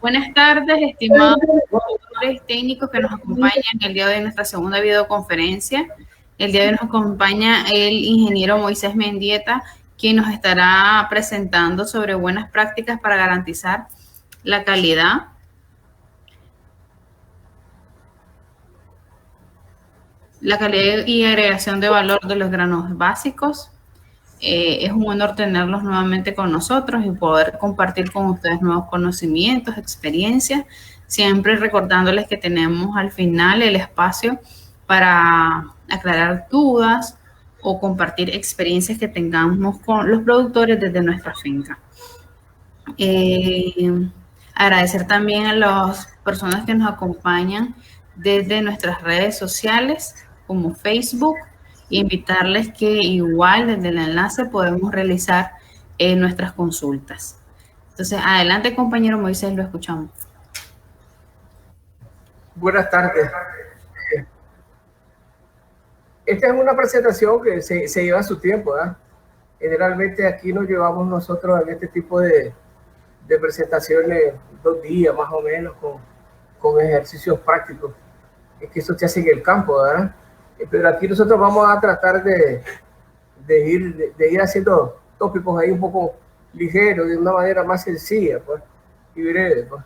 Buenas tardes, estimados productores técnicos que nos acompañan el día de hoy en nuestra segunda videoconferencia. El día de hoy nos acompaña el ingeniero Moisés Mendieta, quien nos estará presentando sobre buenas prácticas para garantizar la calidad y agregación de valor de los granos básicos. Es un honor tenerlos nuevamente con nosotros y poder compartir con ustedes nuevos conocimientos, experiencias, siempre recordándoles que tenemos al final el espacio para aclarar dudas o compartir experiencias que tengamos con los productores desde nuestra finca. Agradecer también a las personas que nos acompañan desde nuestras redes sociales como Facebook, e invitarles que igual desde el enlace podemos realizar nuestras consultas. Entonces, adelante, compañero Moisés, lo escuchamos. Buenas tardes. Esta es una presentación que se lleva su tiempo, ¿verdad? Generalmente aquí nos llevamos nosotros en este tipo de presentaciones 2 días más o menos con ejercicios prácticos. Es que eso se hace en el campo, ¿verdad? Pero aquí nosotros vamos a tratar de ir haciendo tópicos ahí un poco ligeros, de una manera más sencilla, pues, y breve, pues.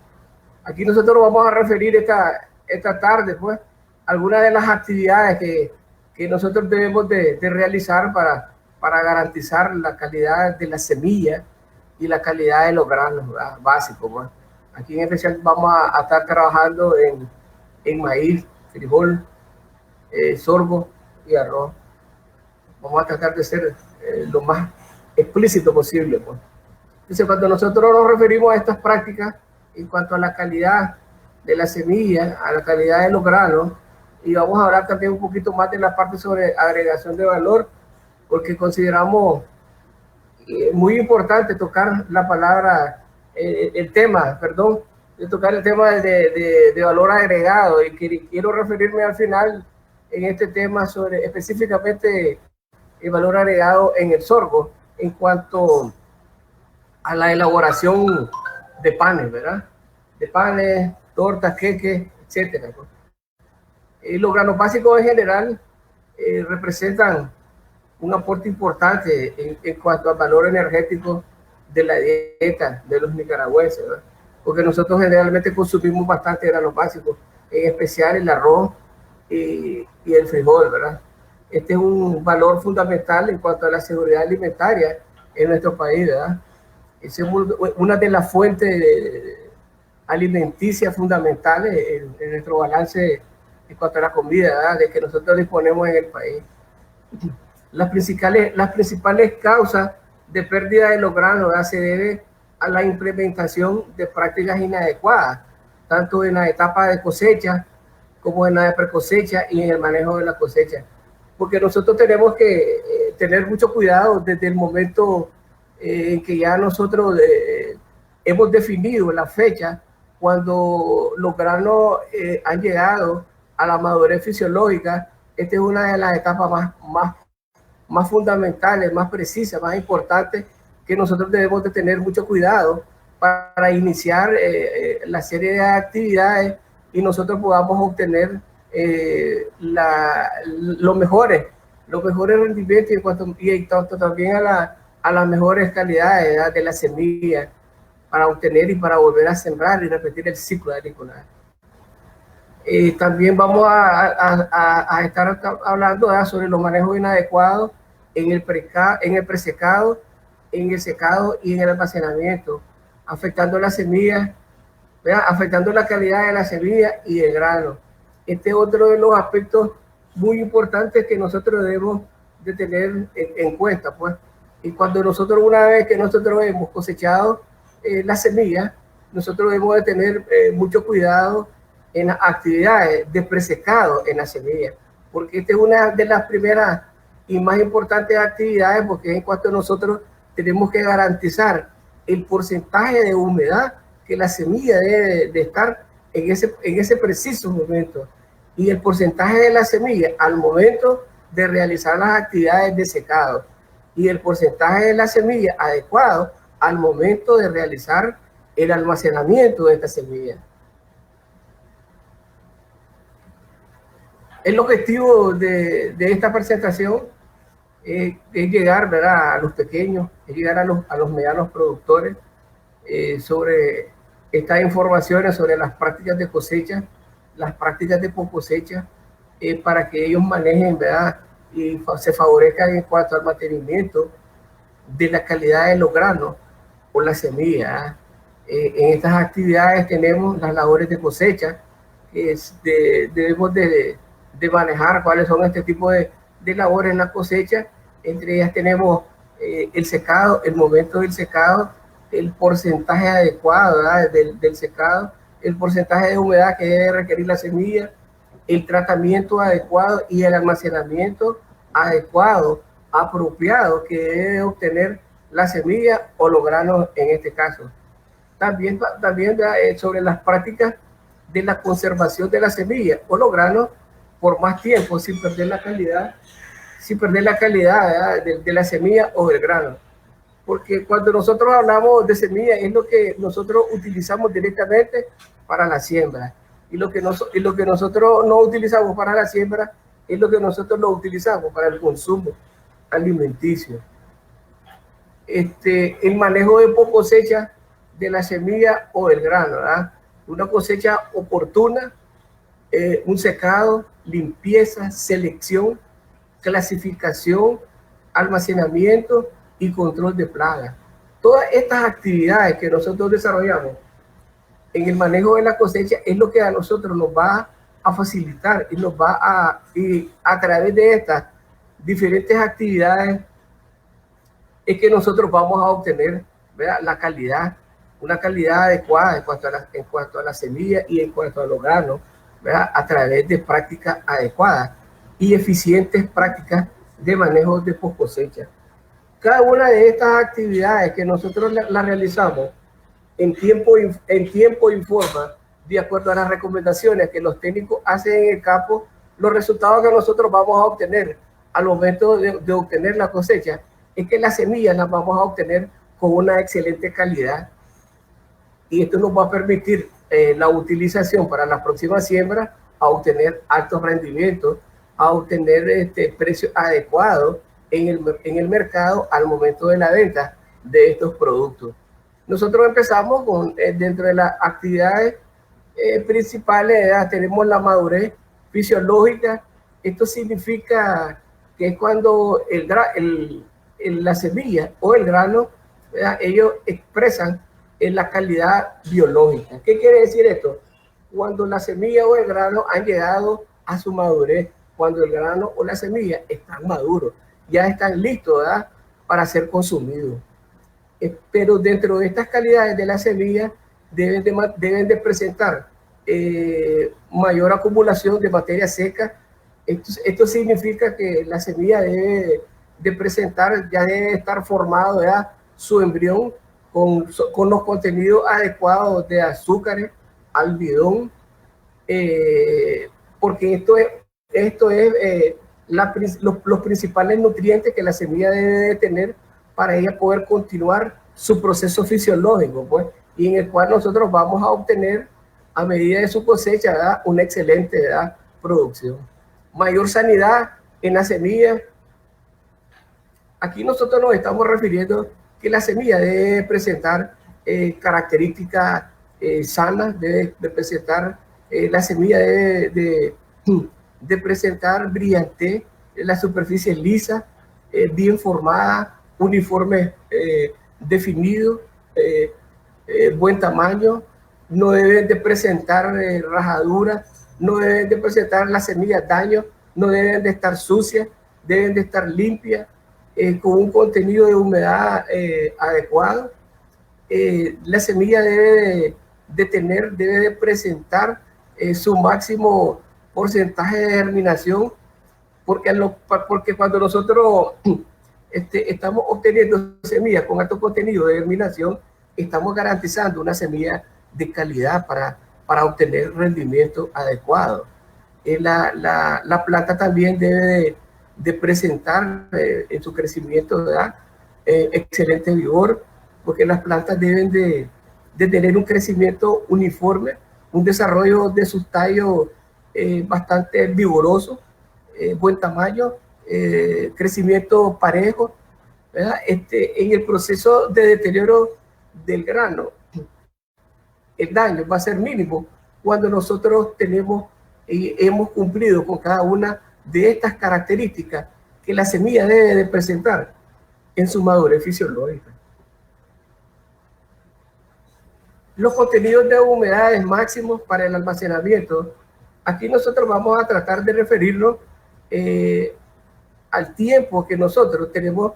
Aquí nosotros vamos a referir esta tarde, pues, algunas de las actividades que nosotros debemos de realizar para garantizar la calidad de la semilla y la calidad de los granos, ¿verdad? Básicos, pues. Aquí en especial vamos a estar trabajando en maíz, frijol, sorgo y arroz. Vamos a tratar de ser lo más explícito posible, pues. Entonces, cuando nosotros nos referimos a estas prácticas en cuanto a la calidad de la semilla, a la calidad de los granos, y vamos a hablar también un poquito más de la parte sobre agregación de valor, porque consideramos muy importante tocar la palabra, de tocar el tema de valor agregado, y quiero referirme al final en este tema sobre específicamente el valor agregado en el sorgo en cuanto a la elaboración de panes, ¿verdad? De panes, tortas, queques, etcétera. Los granos básicos en general representan un aporte importante en cuanto al valor energético de la dieta de los nicaragüenses, ¿verdad? Porque nosotros generalmente consumimos bastante granos básicos, en especial el arroz y el frijol, ¿verdad? Este es un valor fundamental en cuanto a la seguridad alimentaria en nuestro país, ¿verdad? Es una de las fuentes alimenticias fundamentales en nuestro balance en cuanto a la comida, ¿verdad? De que nosotros disponemos en el país. Las principales causas de pérdida de los granos, ¿verdad? Se debe a la implementación de prácticas inadecuadas, tanto en la etapa de cosecha como en la de precosecha y en el manejo de la cosecha. Porque nosotros tenemos que tener mucho cuidado desde el momento en que ya nosotros hemos definido la fecha cuando los granos han llegado a la madurez fisiológica. Esta es una de las etapas más fundamentales, más precisas, más importantes, que nosotros debemos de tener mucho cuidado para iniciar la serie de actividades y nosotros podamos obtener los mejores rendimientos y tanto también a las mejores calidades, ¿verdad? De la semilla para obtener y para volver a sembrar y repetir el ciclo agrícola. También vamos a estar hablando, ¿verdad? Sobre los manejos inadecuados en el presecado, en el secado y en el almacenamiento, afectando la semilla, ¿verdad? Afectando la calidad de la semilla y el grano. Este es otro de los aspectos muy importantes que nosotros debemos de tener en cuenta, pues. Y cuando nosotros, una vez que nosotros hemos cosechado la semilla, nosotros debemos de tener mucho cuidado en las actividades de presecado en la semilla, porque esta es una de las primeras y más importantes actividades, porque es en cuanto nosotros tenemos que garantizar el porcentaje de humedad que la semilla debe de estar en ese preciso momento, y el porcentaje de la semilla al momento de realizar las actividades de secado, y el porcentaje de la semilla adecuado al momento de realizar el almacenamiento de esta semilla. El objetivo de esta presentación es llegar, ¿verdad?, a los pequeños, es llegar a los medianos productores sobre estas informaciones sobre las prácticas de cosecha, las prácticas de post cosecha, para que ellos manejen, ¿verdad?, y se favorezcan en cuanto al mantenimiento de la calidad de los granos o la semilla. En estas actividades tenemos las labores de cosecha, que debemos de manejar cuáles son este tipo de labores en la cosecha. Entre ellas tenemos el secado, el momento del secado, el porcentaje adecuado, ¿verdad?, del secado, el porcentaje de humedad que debe requerir la semilla, el tratamiento adecuado y el almacenamiento adecuado, apropiado que debe obtener la semilla o los granos en este caso. También sobre las prácticas de la conservación de la semilla o los granos por más tiempo sin perder la calidad, de la semilla o del grano. Porque cuando nosotros hablamos de semilla es lo que nosotros utilizamos directamente para la siembra. Y lo que nosotros no utilizamos para la siembra es lo que nosotros lo utilizamos para el consumo alimenticio. El manejo de post cosecha de la semilla o del grano, ¿verdad? Una cosecha oportuna, un secado, limpieza, selección, clasificación, almacenamiento y control de plagas. Todas estas actividades que nosotros desarrollamos en el manejo de la cosecha es lo que a nosotros nos va a facilitar y nos va y a través de estas diferentes actividades es que nosotros vamos a obtener, ¿verdad?, la calidad, una calidad adecuada en cuanto a la semilla y en cuanto a los granos, ¿verdad?, a través de prácticas adecuadas y eficientes prácticas de manejo de post cosecha. Cada una de estas actividades que nosotros las realizamos en tiempo y forma, de acuerdo a las recomendaciones que los técnicos hacen en el campo, los resultados que nosotros vamos a obtener al momento de obtener la cosecha es que las semillas las vamos a obtener con una excelente calidad, y esto nos va a permitir la utilización para la próxima siembra, a obtener altos rendimientos, a obtener precios adecuados en el mercado al momento de la venta de estos productos. Nosotros empezamos con, dentro de las actividades principales, tenemos la madurez fisiológica. Esto significa que es cuando la semilla o el grano, ¿verdad?, ellos expresan la calidad biológica. ¿Qué quiere decir esto? Cuando la semilla o el grano han llegado a su madurez, cuando el grano o la semilla están maduros, ya están listos, ¿verdad?, para ser consumidos. Pero dentro de estas calidades de la semilla deben de presentar mayor acumulación de materia seca. Esto significa que la semilla debe de presentar, ya debe estar formado, ¿verdad?, su embrión con los contenidos adecuados de azúcares, almidón, porque esto es los principales nutrientes que la semilla debe de tener para ella poder continuar su proceso fisiológico, pues, y en el cual nosotros vamos a obtener, a medida de su cosecha, ¿verdad?, una excelente, ¿verdad?, producción. Mayor sanidad en la semilla. Aquí nosotros nos estamos refiriendo que la semilla debe presentar características sanas, debe presentar, la semilla debe de presentar brillantez, la superficie lisa, bien formada, uniforme definido, buen tamaño, no deben de presentar rajaduras, no deben de presentar las semillas daños, no deben de estar sucias, deben de estar limpias, con un contenido de humedad adecuado. La semilla debe de presentar su máximo porcentaje de germinación, porque cuando nosotros estamos obteniendo semillas con alto contenido de germinación, estamos garantizando una semilla de calidad para obtener rendimiento adecuado. La planta también debe de presentar en su crecimiento, ¿verdad?, excelente vigor, porque las plantas deben de tener un crecimiento uniforme, un desarrollo de sus tallos bastante vigoroso, buen tamaño, crecimiento parejo, ¿verdad? En el proceso de deterioro del grano, el daño va a ser mínimo cuando nosotros tenemos y hemos cumplido con cada una de estas características que la semilla debe de presentar en su madurez fisiológica. Los contenidos de humedades máximos para el almacenamiento. Aquí nosotros vamos a tratar de referirnos al tiempo que nosotros debemos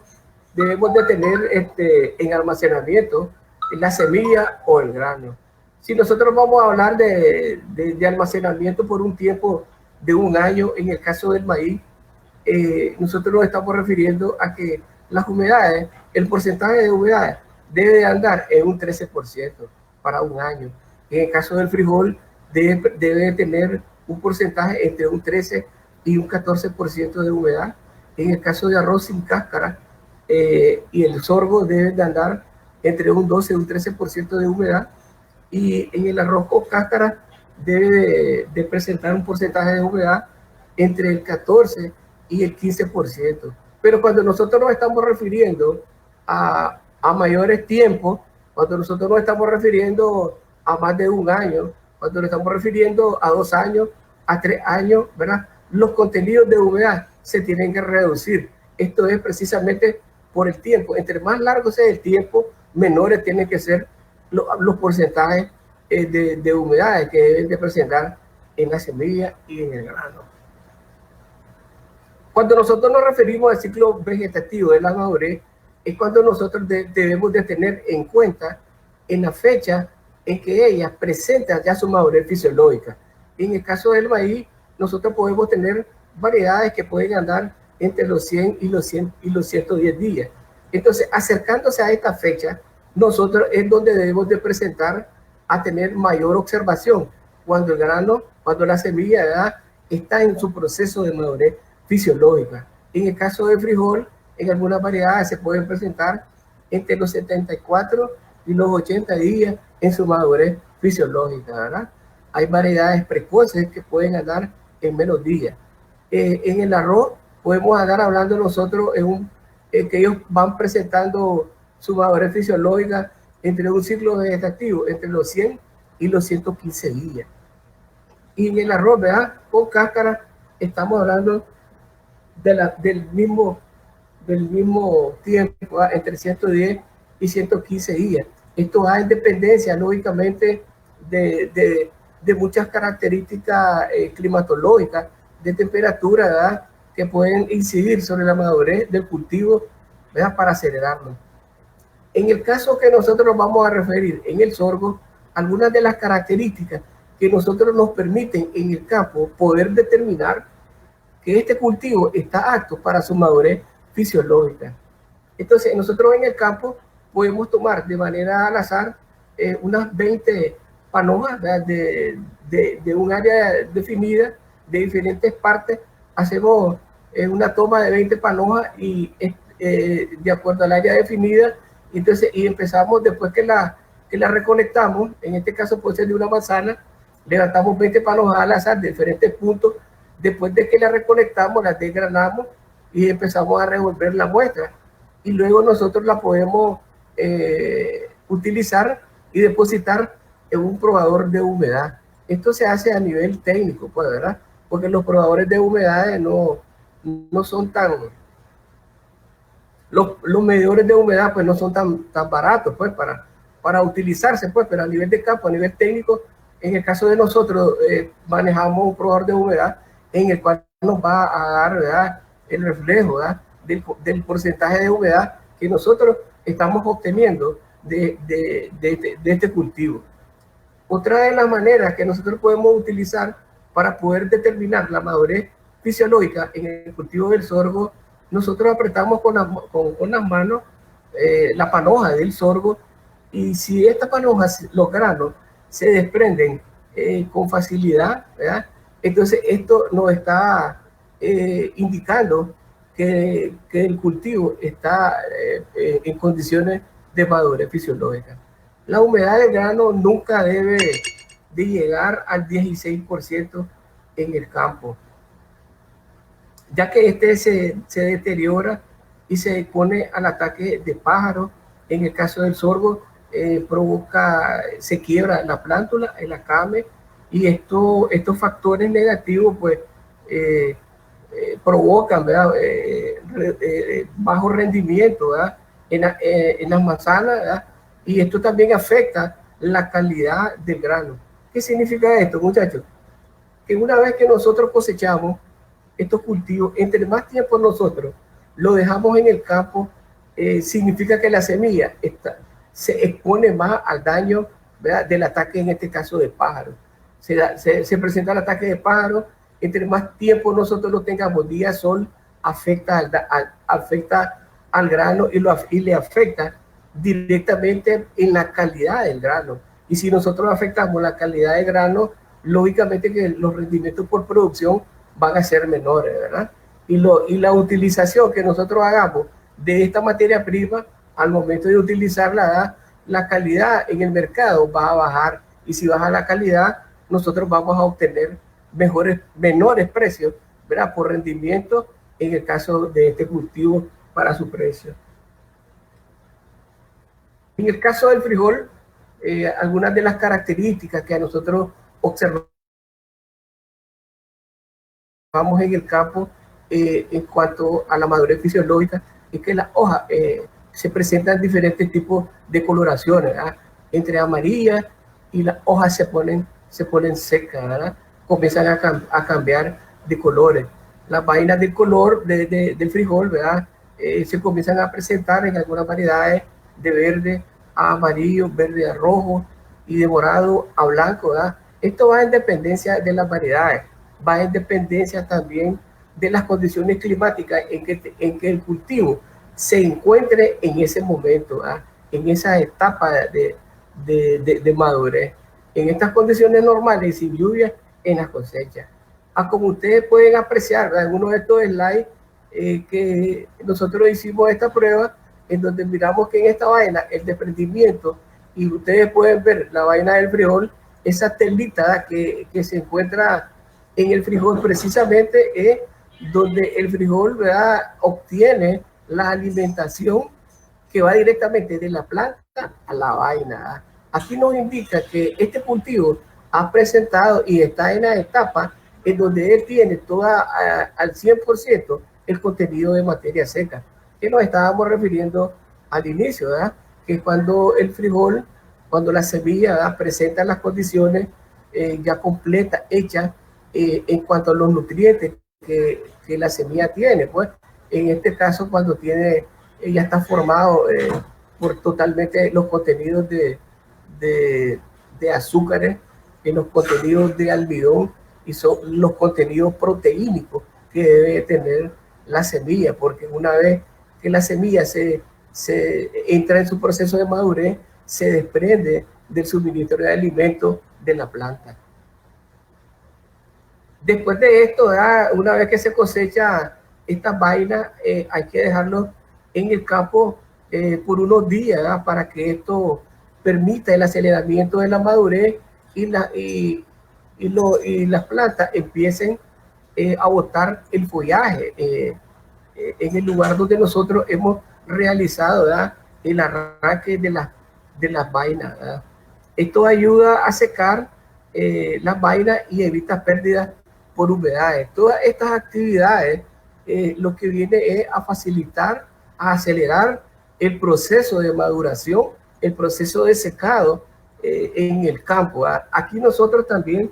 de tener en almacenamiento la semilla o el grano. Si nosotros vamos a hablar de almacenamiento por un tiempo de un año, en el caso del maíz, nosotros nos estamos refiriendo a que las humedades, el porcentaje de humedades debe de andar en un 13% para un año. En el caso del frijol, debe tener un porcentaje entre un 13 y un 14% de humedad. En el caso de arroz sin cáscara y el sorgo, debe de andar entre un 12 y un 13% de humedad. Y en el arroz con cáscara debe de presentar un porcentaje de humedad entre el 14 y el 15%. Pero cuando nosotros nos estamos refiriendo a mayores tiempos, cuando nosotros nos estamos refiriendo a más de un año, cuando nos estamos refiriendo a 2 años, a 3 años, ¿verdad? Los contenidos de humedad se tienen que reducir. Esto es precisamente por el tiempo. Entre más largo sea el tiempo, menores tienen que ser los porcentajes de humedades que deben de presentar en la semilla y en el grano. Cuando nosotros nos referimos al ciclo vegetativo de la madurez, es cuando nosotros debemos de tener en cuenta en la fecha en que ella presenta ya su madurez fisiológica. En el caso del maíz, nosotros podemos tener variedades que pueden andar entre los 100 y los 110 días. Entonces, acercándose a esta fecha, nosotros es donde debemos de presentar a tener mayor observación cuando el grano, cuando la semilla, ¿verdad?, está en su proceso de madurez fisiológica. En el caso del frijol, en algunas variedades se pueden presentar entre los 74 y los 80 días en su madurez fisiológica, ¿verdad? Hay variedades precoces que pueden andar en menos días. En el arroz podemos andar hablando nosotros que ellos van presentando su madurez fisiológica entre un ciclo vegetativo entre los 100 y los 115 días. Y en el arroz, ¿verdad?, con cáscara, estamos hablando del mismo tiempo, ¿verdad?, entre 110 y 115 días. Esto va en dependencia, lógicamente, de muchas características climatológicas, de temperatura, ¿verdad?, que pueden incidir sobre la madurez del cultivo, ¿verdad?, para acelerarlo. En el caso que nosotros nos vamos a referir en el sorgo, algunas de las características que nosotros nos permiten en el campo poder determinar que este cultivo está apto para su madurez fisiológica. Entonces, nosotros en el campo podemos tomar de manera al azar unas 20 panojas de un área definida de diferentes partes. Hacemos una toma de 20 panojas y de acuerdo al área definida. Entonces, y empezamos después que la recolectamos, en este caso puede ser de una manzana, levantamos 20 panojas al azar de diferentes puntos. Después de que la recolectamos, la desgranamos y empezamos a revolver la muestra. Y luego nosotros la podemos utilizar y depositar en un probador de humedad. Esto se hace a nivel técnico, pues, ¿verdad? Porque los probadores de humedades no son tan... Los medidores de humedad pues no son tan baratos pues para utilizarse, pues, pero a nivel de campo, a nivel técnico, en el caso de nosotros manejamos un probador de humedad en el cual nos va a dar, ¿verdad?, el reflejo, ¿verdad?, del porcentaje de humedad que nosotros estamos obteniendo de este cultivo. Otra de las maneras que nosotros podemos utilizar para poder determinar la madurez fisiológica en el cultivo del sorgo, nosotros apretamos con las manos la panoja del sorgo, y si esta panoja, los granos, se desprenden con facilidad, ¿verdad?, entonces esto nos está indicando que el cultivo está en condiciones de madurez fisiológica. La humedad del grano nunca debe de llegar al 16% en el campo, ya que este se deteriora y se expone al ataque de pájaros. En el caso del sorgo, se quiebra la plántula, el acame, y estos factores negativos pues provocan, ¿verdad? Bajo rendimiento, ¿verdad? En las manzanas, ¿verdad? Y esto también afecta la calidad del grano. ¿Qué significa esto, muchachos? Que una vez que nosotros cosechamos estos cultivos, entre más tiempo nosotros lo dejamos en el campo, significa que la semilla se expone más al daño, ¿verdad? Del ataque, en este caso de pájaros. Se presenta el ataque de pájaros, entre más tiempo nosotros lo tengamos, día sol, afecta al grano y le afecta directamente en la calidad del grano. Y si nosotros afectamos la calidad del grano, lógicamente que los rendimientos por producción van a ser menores, ¿verdad? Y la utilización que nosotros hagamos de esta materia prima, al momento de utilizarla, la calidad en el mercado va a bajar, y si baja la calidad, nosotros vamos a obtener menores precios, ¿verdad? Por rendimiento, en el caso de este cultivo, para su precio. En el caso del frijol, algunas de las características que a nosotros observamos en el campo en cuanto a la madurez fisiológica es que las hojas se presentan diferentes tipos de coloraciones, ¿verdad? Entre amarillas, y las hojas se ponen secas, ¿verdad? Comienzan a cambiar de colores. Las vainas del color del frijol, ¿verdad? Se comienzan a presentar en algunas variedades de verde a amarillo, verde a rojo, y de morado a blanco, ¿verdad? Esto va en dependencia de las variedades, va en dependencia también de las condiciones climáticas en que el cultivo se encuentre en ese momento, ¿verdad? En esa etapa de madurez. En estas condiciones normales, sin lluvia, en las cosechas. Como ustedes pueden apreciar, ¿verdad? En uno de estos slides que nosotros hicimos esta prueba, en donde miramos que en esta vaina el desprendimiento, y ustedes pueden ver la vaina del frijol, esa telita que se encuentra en el frijol, precisamente es donde el frijol, ¿verdad?, obtiene la alimentación que va directamente de la planta a la vaina. Aquí nos indica que este cultivo ha presentado y está en la etapa en donde él tiene toda al 100% el contenido de materia seca, que nos estábamos refiriendo al inicio, ¿verdad? Que cuando el frijol, cuando la semilla, ¿verdad?, presenta las condiciones ya completas, hechas en cuanto a los nutrientes que la semilla tiene, pues en este caso cuando tiene, ya está formado por totalmente los contenidos de azúcares, en los contenidos de almidón, y son los contenidos proteínicos que debe tener la semilla, porque una vez que la semilla se entra en su proceso de madurez, se desprende del suministro de alimentos de la planta. Después de esto, ¿verdad?, una vez que se cosecha estas vainas, hay que dejarlo en el campo por unos días, ¿verdad?, para que esto permita el aceleramiento de la madurez y las plantas empiecen a botar el follaje en el lugar donde nosotros hemos realizado, ¿verdad?, el arranque de las vainas, ¿verdad? Esto ayuda a secar las vainas y evita pérdidas por humedades. Todas estas actividades lo que viene es a facilitar, a acelerar el proceso de maduración, el proceso de secado en el campo, ¿verdad? Aquí nosotros también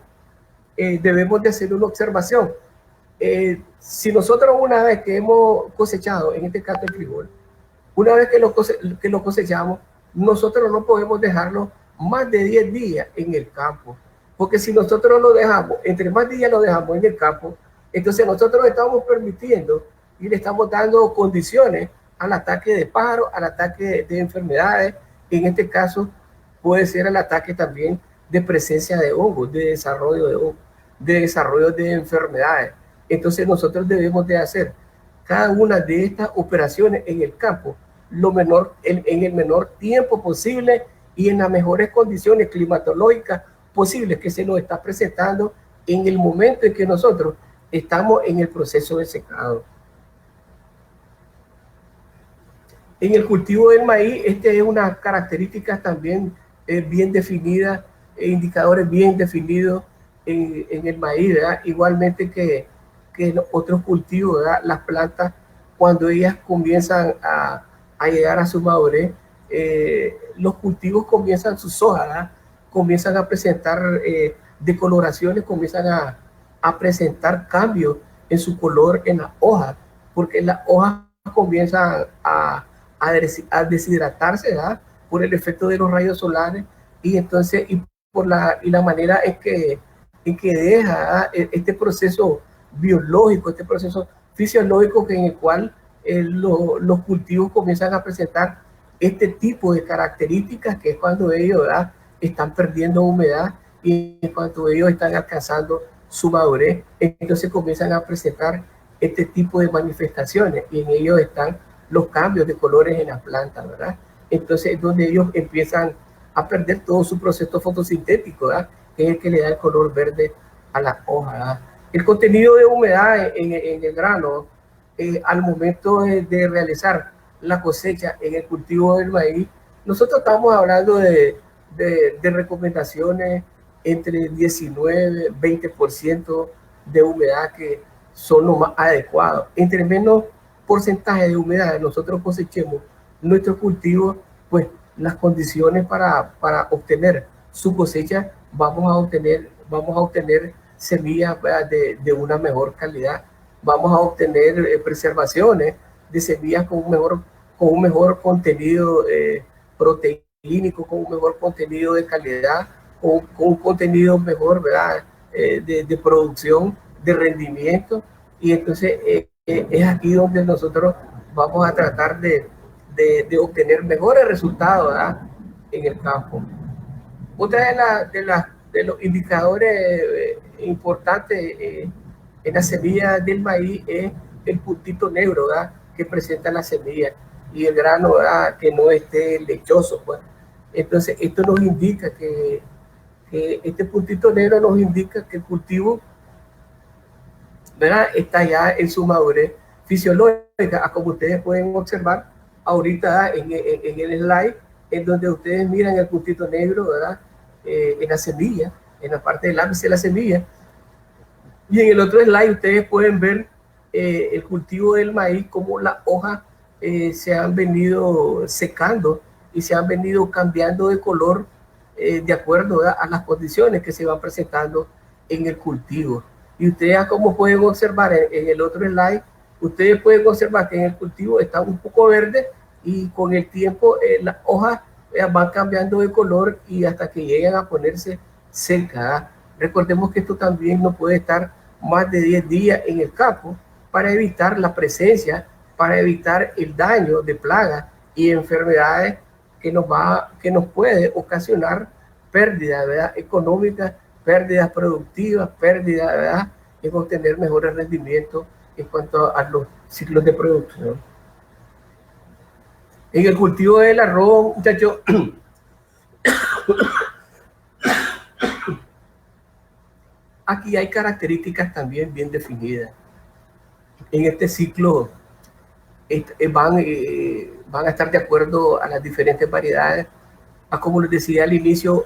debemos de hacer una observación. Si nosotros, una vez que hemos cosechado, en este caso el frijol, una vez que lo cosechamos, nosotros no podemos dejarlo más de 10 días en el campo, porque si nosotros lo dejamos, entre más días lo dejamos en el campo, entonces nosotros estamos permitiendo y le estamos dando condiciones al ataque de pájaros, al ataque de enfermedades. En este caso puede ser el ataque también de presencia de hongos, de desarrollo de hongos, de desarrollo de enfermedades. Entonces nosotros debemos de hacer cada una de estas operaciones en el campo en el menor tiempo posible y en las mejores condiciones climatológicas posibles que se nos está presentando en el momento en que nosotros estamos en el proceso de secado. En el cultivo del maíz, es una característica también bien definida, indicadores bien definidos en el maíz, ¿verdad? Igualmente que en otros cultivos, ¿verdad? Las plantas, cuando ellas comienzan a llegar a su madurez, los cultivos comienzan sus hojas, ¿verdad? Comienzan a presentar decoloraciones, comienzan a presentar cambios en su color en las hojas, porque las hojas comienzan a deshidratarse, ¿verdad? Por el efecto de los rayos solares, y entonces por la manera en que deja, ¿verdad? Este proceso biológico, este proceso fisiológico en el cual los cultivos comienzan a presentar este tipo de características, que es cuando ellos, ¿verdad?, están perdiendo humedad y cuando ellos están alcanzando su madurez, entonces comienzan a presentar este tipo de manifestaciones, y en ellos están los cambios de colores en las plantas, ¿verdad? Entonces es donde ellos empiezan a perder todo su proceso fotosintético, ¿verdad?, que es el que le da el color verde a la hoja, ¿verdad? El contenido de humedad en el grano, al momento de realizar la cosecha en el cultivo del maíz, nosotros estamos hablando de recomendaciones entre 19 20% de humedad, que son lo más adecuado. Entre menos porcentaje de humedad nosotros cosechemos nuestro cultivo, pues las condiciones para obtener su cosecha, vamos a obtener semillas de una mejor calidad, vamos a obtener preservaciones de semillas con un mejor contenido proteínico, con un mejor contenido de calidad, con un contenido mejor, ¿verdad?, de producción, de rendimiento. Y entonces es aquí donde nosotros vamos a tratar de obtener mejores resultados, ¿verdad?, en el campo. Otra de los indicadores importantes en la semilla del maíz es el puntito negro, ¿verdad?, que presenta la semilla, y el grano, ¿verdad?, que no esté lechoso, pues. Entonces esto nos indica que este puntito negro nos indica que el cultivo, ¿verdad?, está ya en su madurez fisiológica, como ustedes pueden observar ahorita en el slide, en donde ustedes miran el puntito negro, ¿verdad?, en la semilla, en la parte del ápice de la semilla. Y en el otro slide ustedes pueden ver el cultivo del maíz, como las hojas se han venido secando y se han venido cambiando de color de acuerdo a las condiciones que se van presentando en el cultivo. Y ustedes, como pueden observar en el otro slide, ustedes pueden observar que en el cultivo está un poco verde, y con el tiempo las hojas van cambiando de color y hasta que llegan a ponerse secas. Recordemos que esto también no puede estar más de 10 días en el campo, para evitar la presencia, para evitar el daño de plagas y enfermedades que nos puede ocasionar pérdidas, ¿verdad?, económicas, pérdidas productivas, pérdidas, ¿verdad?, en obtener mejores rendimientos en cuanto a los ciclos de producción. En el cultivo del arroz, muchachos, aquí hay características también bien definidas. En este ciclo van a estar de acuerdo a las diferentes variedades. Como les decía al inicio,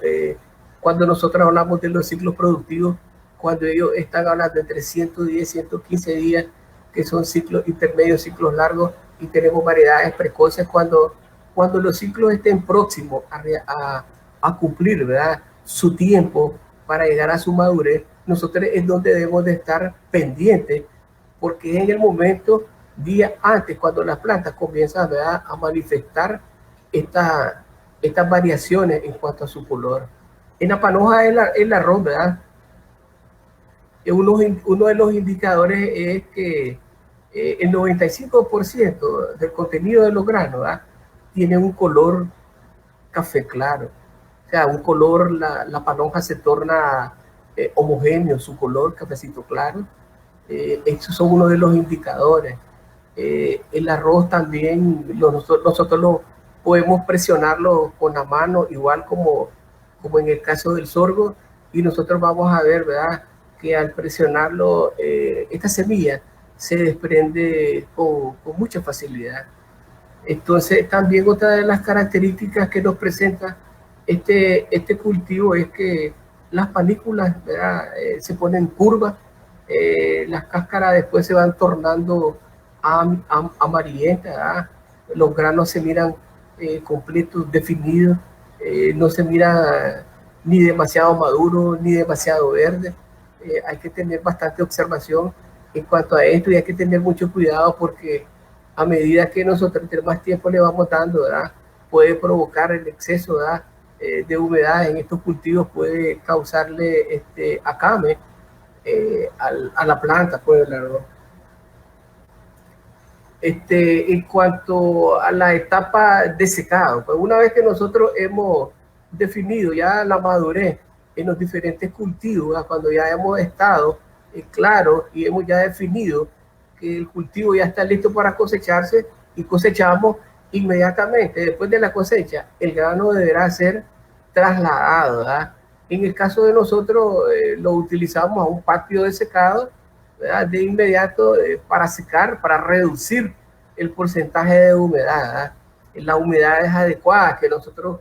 cuando nosotros hablamos de los ciclos productivos, cuando ellos están hablando entre 110 y 115 días, que son ciclos intermedios, ciclos largos, y tenemos variedades precoces cuando los ciclos estén próximos a cumplir, ¿verdad?, su tiempo para llegar a su madurez. Nosotros es donde debemos de estar pendientes, porque en el momento, días antes, cuando las plantas comienzan, ¿verdad?, a manifestar estas variaciones en cuanto a su color. En la panoja el arroz, ¿verdad?, uno de los indicadores es que el 95% del contenido de los granos, ¿verdad?, tiene un color café claro. O sea, un color, la panoja se torna homogéneo, su color cafecito claro. Estos son uno de los indicadores. El arroz también, nosotros podemos presionarlo con la mano, igual como en el caso del sorgo, y nosotros vamos a ver, ¿verdad?, que al presionarlo, esta semilla se desprende con mucha facilidad. Entonces, también otra de las características que nos presenta este cultivo es que las panículas, ¿verdad?, se ponen curvas, las cáscaras después se van tornando amarillentas, ¿verdad? Los granos se miran completos, definidos, no se mira ni demasiado maduro ni demasiado verde. Hay que tener bastante observación en cuanto a esto y hay que tener mucho cuidado porque a medida que nosotros más tiempo le vamos dando, ¿verdad?, puede provocar el exceso, ¿verdad?, de humedad en estos cultivos, puede causarle acame a la planta, pues, ¿verdad? En cuanto a la etapa de secado, pues una vez que nosotros hemos definido ya la madurez en los diferentes cultivos, ¿verdad?, cuando ya hemos estado claros y hemos ya definido que el cultivo ya está listo para cosecharse y cosechamos inmediatamente después de la cosecha, el grano deberá ser trasladado, ¿verdad? En el caso de nosotros lo utilizamos a un patio de secado, ¿verdad?, de inmediato para secar, para reducir el porcentaje de humedad, ¿verdad? La humedad es adecuada que nosotros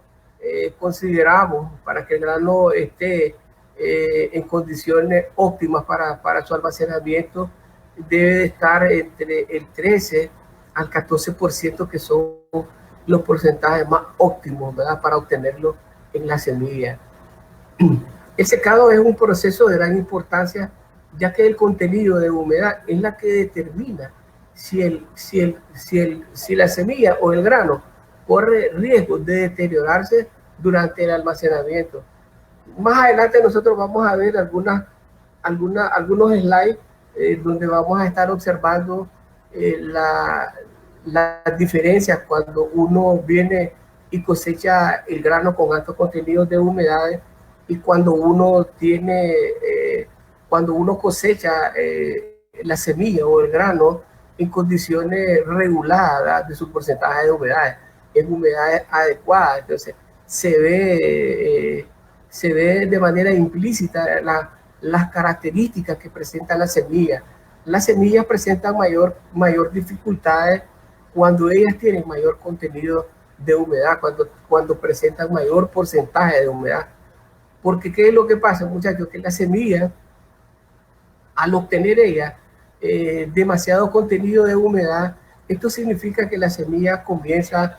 consideramos para que el grano esté en condiciones óptimas para su almacenamiento. Debe estar entre el 13 al 14%, que son los porcentajes más óptimos, ¿verdad?, para obtenerlo en la semilla. El secado es un proceso de gran importancia, ya que el contenido de humedad es la que determina si la semilla o el grano corre riesgo de deteriorarse durante el almacenamiento. Más adelante nosotros vamos a ver algunos slides donde vamos a estar observando las diferencias cuando uno viene y cosecha el grano con altos contenidos de humedades y cuando uno cosecha la semilla o el grano en condiciones reguladas de su porcentaje de humedades, en humedades adecuadas. Entonces se ve de manera implícita las características que presenta la semilla. Las semillas presentan mayor dificultades cuando ellas tienen mayor contenido de humedad, cuando presentan mayor porcentaje de humedad. Porque ¿qué es lo que pasa, muchachos? Que la semilla, al obtener ella demasiado contenido de humedad, esto significa que la semilla comienza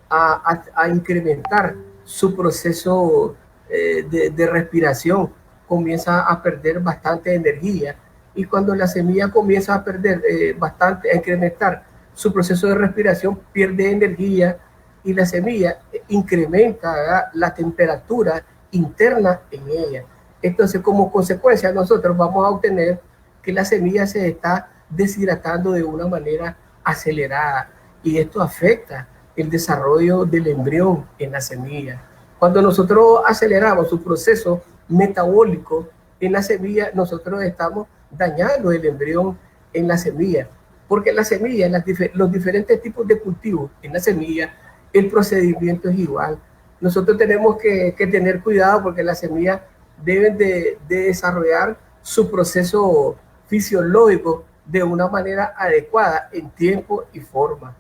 a incrementar su proceso de respiración, comienza a perder bastante energía, y cuando la semilla comienza a perder a incrementar su proceso de respiración, pierde energía y la semilla incrementa, ¿verdad?, la temperatura interna en ella. Entonces, como consecuencia, nosotros vamos a obtener que la semilla se está deshidratando de una manera acelerada y esto afecta el desarrollo del embrión en la semilla. Cuando nosotros aceleramos su proceso metabólico en la semilla, nosotros estamos dañando el embrión en la semilla, porque la semilla, los diferentes tipos de cultivos en la semilla, el procedimiento es igual. Nosotros tenemos que tener cuidado porque las semillas deben de desarrollar su proceso fisiológico de una manera adecuada en tiempo y forma.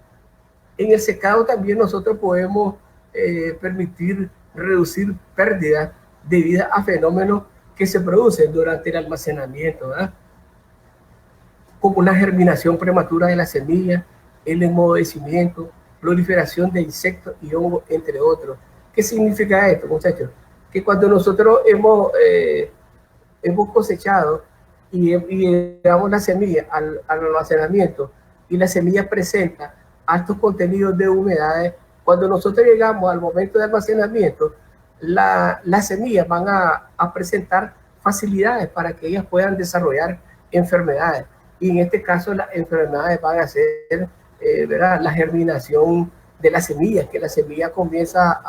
En el secado también nosotros podemos permitir reducir pérdidas debido a fenómenos que se producen durante el almacenamiento, ¿verdad?, como una germinación prematura de la semilla, el enmudecimiento, proliferación de insectos y hongos, entre otros. ¿Qué significa esto, muchachos? Que cuando nosotros hemos cosechado y llevamos la semilla al almacenamiento y la semilla presenta altos contenidos de humedades, cuando nosotros llegamos al momento de almacenamiento, las semillas van a presentar facilidades para que ellas puedan desarrollar enfermedades. Y en este caso las enfermedades van a ser ¿verdad?, la germinación de las semillas, que la semilla comienza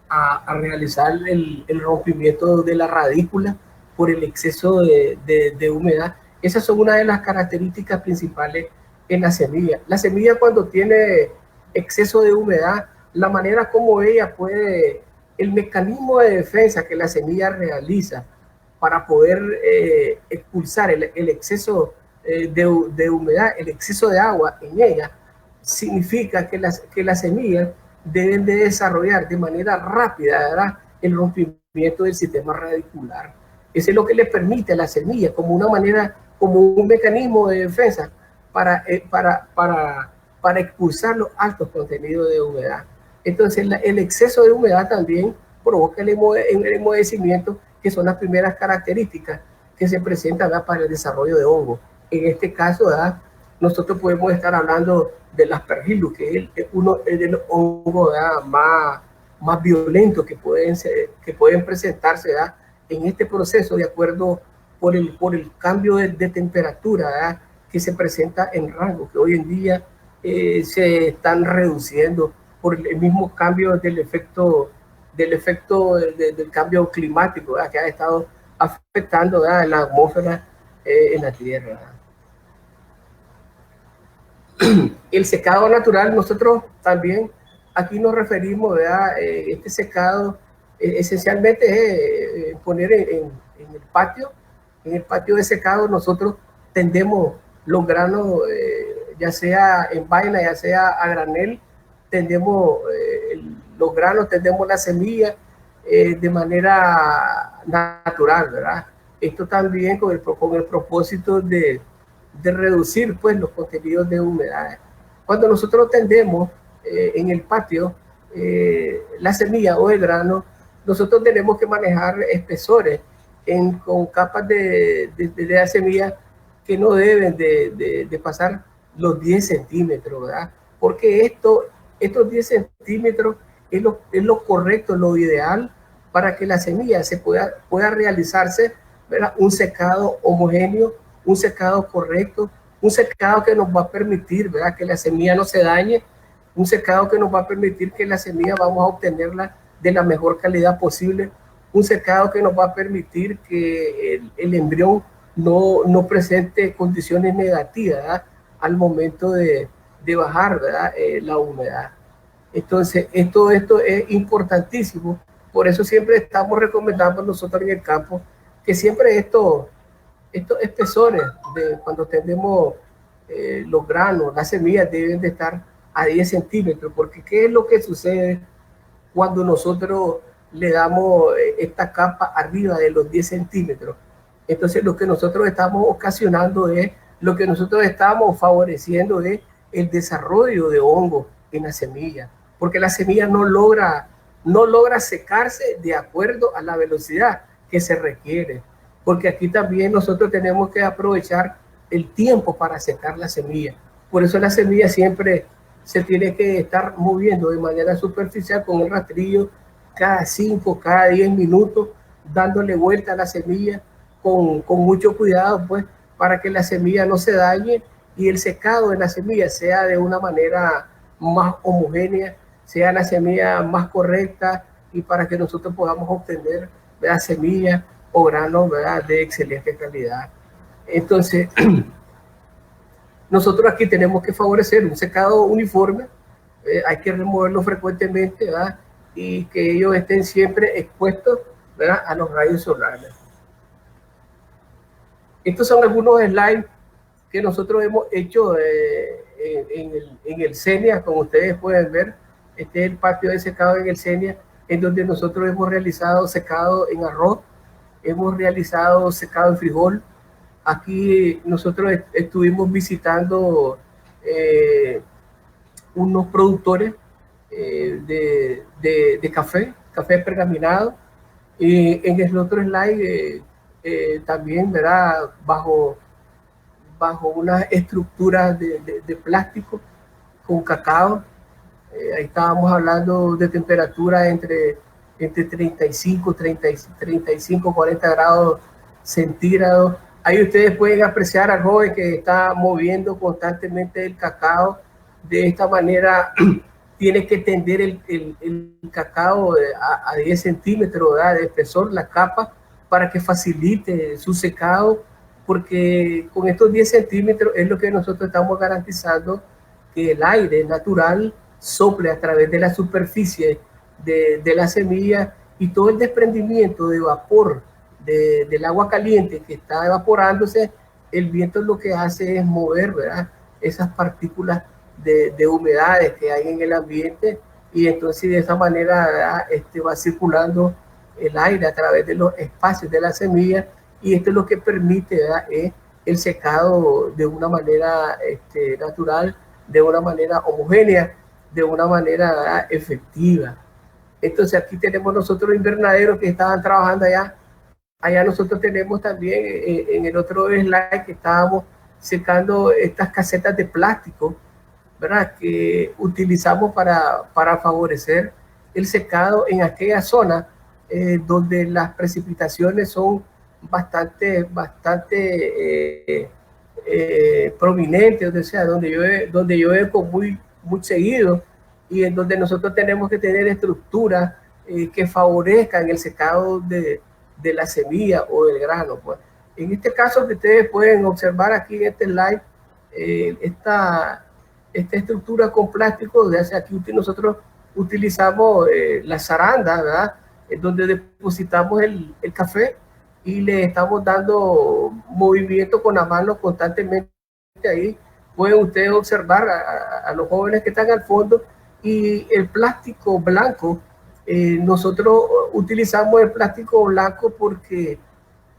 a realizar el rompimiento de la radícula por el exceso de humedad. Esas son una de las características principales en la semilla. La semilla, cuando tiene exceso de humedad, la manera como ella puede, el mecanismo de defensa que la semilla realiza para poder expulsar el exceso de humedad, el exceso de agua en ella, significa que las semillas deben de desarrollar de manera rápida, ¿verdad?, el rompimiento del sistema radicular. Eso es lo que le permite a la semilla, como una manera, como un mecanismo de defensa para expulsar los altos contenidos de humedad. Entonces, el exceso de humedad también provoca el enmudecimiento, que son las primeras características que se presentan, ¿verdad?, para el desarrollo de hongo. En este caso, ¿verdad?, nosotros podemos estar hablando del Aspergillus, que es uno de los hongos más violentos que pueden presentarse, ¿verdad?, en este proceso, de acuerdo por el cambio de temperatura, ¿verdad?, que se presenta en rango, que hoy en día se están reduciendo por el mismo cambio del efecto del cambio climático, ¿verdad?, que ha estado afectando, ¿verdad?, la atmósfera en la Tierra, ¿verdad? El secado natural, nosotros también aquí nos referimos, ¿verdad? Este secado esencialmente es poner en el patio de secado. Nosotros tendemos los granos, ya sea en vaina, ya sea a granel, tendemos los granos, tendemos la semilla de manera natural, ¿verdad? Esto también con el propósito de reducir, pues, los contenidos de humedad. Cuando nosotros tendemos en el patio la semilla o el grano, nosotros tenemos que manejar espesores con capas de la semilla que no deben de pasar los 10 centímetros, ¿verdad? Porque estos 10 centímetros es lo correcto, lo ideal para que la semilla pueda realizarse, ¿verdad?, un secado homogéneo, un secado correcto, un secado que nos va a permitir, ¿verdad?, que la semilla no se dañe, un secado que nos va a permitir que la semilla vamos a obtenerla de la mejor calidad posible, un secado que nos va a permitir que el embrión no presente condiciones negativas, ¿verdad?, al momento de bajar, ¿verdad?, la humedad. Entonces, esto es importantísimo. Por eso siempre estamos recomendando nosotros en el campo que siempre estos espesores, cuando tendemos los granos, las semillas, deben de estar a 10 centímetros, porque ¿qué es lo que sucede cuando nosotros le damos esta capa arriba de los 10 centímetros? Entonces lo que nosotros estamos ocasionando lo que nosotros estamos favoreciendo es el desarrollo de hongos en la semilla, porque la semilla no logra secarse de acuerdo a la velocidad que se requiere, porque aquí también nosotros tenemos que aprovechar el tiempo para secar la semilla. Por eso la semilla siempre se tiene que estar moviendo de manera superficial con el rastrillo cada 5, cada 10 minutos, dándole vuelta a la semilla con mucho cuidado, pues, para que la semilla no se dañe y el secado de la semilla sea de una manera más homogénea, sea la semilla más correcta, y para que nosotros podamos obtener la semilla o granos, ¿verdad?, de excelente calidad. Entonces, nosotros aquí tenemos que favorecer un secado uniforme, hay que removerlo frecuentemente, ¿verdad?, y que ellos estén siempre expuestos, ¿verdad?, a los rayos solares. Estos son algunos slides que nosotros hemos hecho en el CENIA, como ustedes pueden ver. Este es el patio de secado en el CENIA, en donde nosotros hemos realizado secado en arroz, hemos realizado secado en frijol. Aquí nosotros estuvimos visitando unos productores de café pergaminado, y en el otro slide también, ¿verdad?, bajo una estructura de plástico con cacao. Ahí estábamos hablando de temperatura entre 35, 40 grados centígrados. Ahí ustedes pueden apreciar al joven que está moviendo constantemente el cacao. De esta manera tiene que tender el cacao a 10 centímetros, ¿verdad?, de espesor, la capa, para que facilite su secado, porque con estos 10 centímetros es lo que nosotros estamos garantizando que el aire natural sople a través de la superficie de la semilla, y todo el desprendimiento de vapor del agua caliente que está evaporándose, el viento lo que hace es mover, ¿verdad?, esas partículas de humedades que hay en el ambiente, y entonces de esa manera, ¿verdad?, va circulando el aire a través de los espacios de la semilla, y esto es lo que permite, ¿verdad?, el secado de una manera natural, de una manera homogénea, de una manera, ¿verdad?, efectiva. Entonces aquí tenemos nosotros invernaderos que estaban trabajando allá. Allá nosotros tenemos también en el otro slide que estábamos secando estas casetas de plástico, ¿verdad?, que utilizamos para favorecer el secado en aquella zona donde las precipitaciones son bastante prominentes, o sea, donde llueve muy seguido, y en donde nosotros tenemos que tener estructuras que favorezcan el secado de la semilla o del grano, pues. En este caso que ustedes pueden observar aquí en este slide, esta estructura con plástico, de hacia aquí nosotros utilizamos la zaranda, ¿verdad?, donde depositamos el café, y le estamos dando movimiento con la mano constantemente ahí. Pueden ustedes observar a los jóvenes que están al fondo, y el plástico blanco, nosotros utilizamos el plástico blanco porque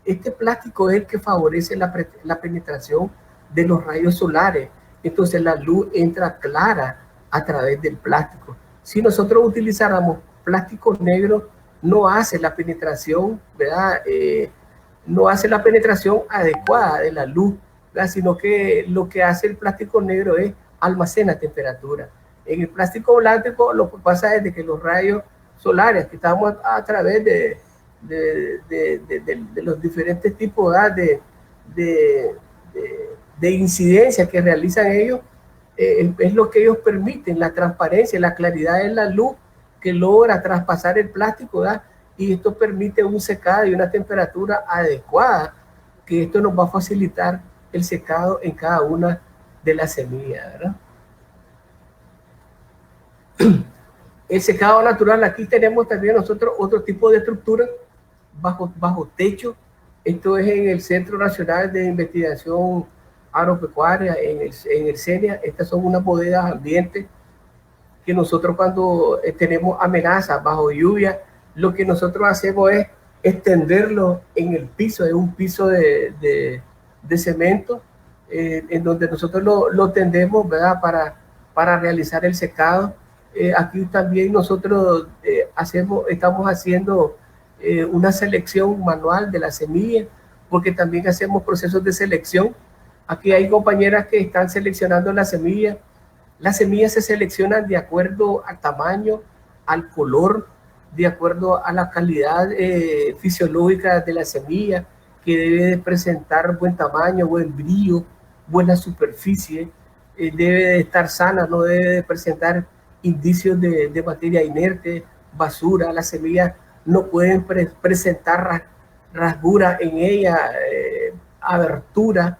este plástico es el que favorece la penetración de los rayos solares. Entonces la luz entra clara a través del plástico. Si nosotros utilizáramos plástico negro, no hace la penetración, ¿verdad?, no hace la penetración adecuada de la luz, ¿verdad?, sino que lo que hace el plástico negro es almacena temperatura. En el plástico blanco lo que pasa es de que los rayos solares que estamos a través de los diferentes tipos de incidencia que realizan ellos, es lo que ellos permiten, la transparencia, la claridad de la luz que logra traspasar el plástico, ¿verdad?, y esto permite un secado y una temperatura adecuada, que esto nos va a facilitar el secado en cada una de las semillas, ¿verdad? El secado natural, aquí tenemos también nosotros otro tipo de estructura bajo techo. Esto es en el Centro Nacional de Investigación Agropecuaria, en el CENIA. Estas son unas bodegas ambientes que nosotros, cuando tenemos amenazas bajo lluvia, lo que nosotros hacemos es extenderlo en el piso, en un piso de cemento, en donde nosotros lo tendemos, ¿verdad?, para realizar el secado. Aquí también nosotros estamos haciendo una selección manual de la semilla, porque también hacemos procesos de selección. Aquí hay compañeras que están seleccionando la semilla. Las semillas se seleccionan de acuerdo al tamaño, al color, de acuerdo a la calidad fisiológica de la semilla, que debe de presentar buen tamaño, buen brillo, buena superficie, debe de estar sana, no debe de presentar indicios de materia inerte, basura. Las semillas no pueden presentar rasgura en ella, abertura,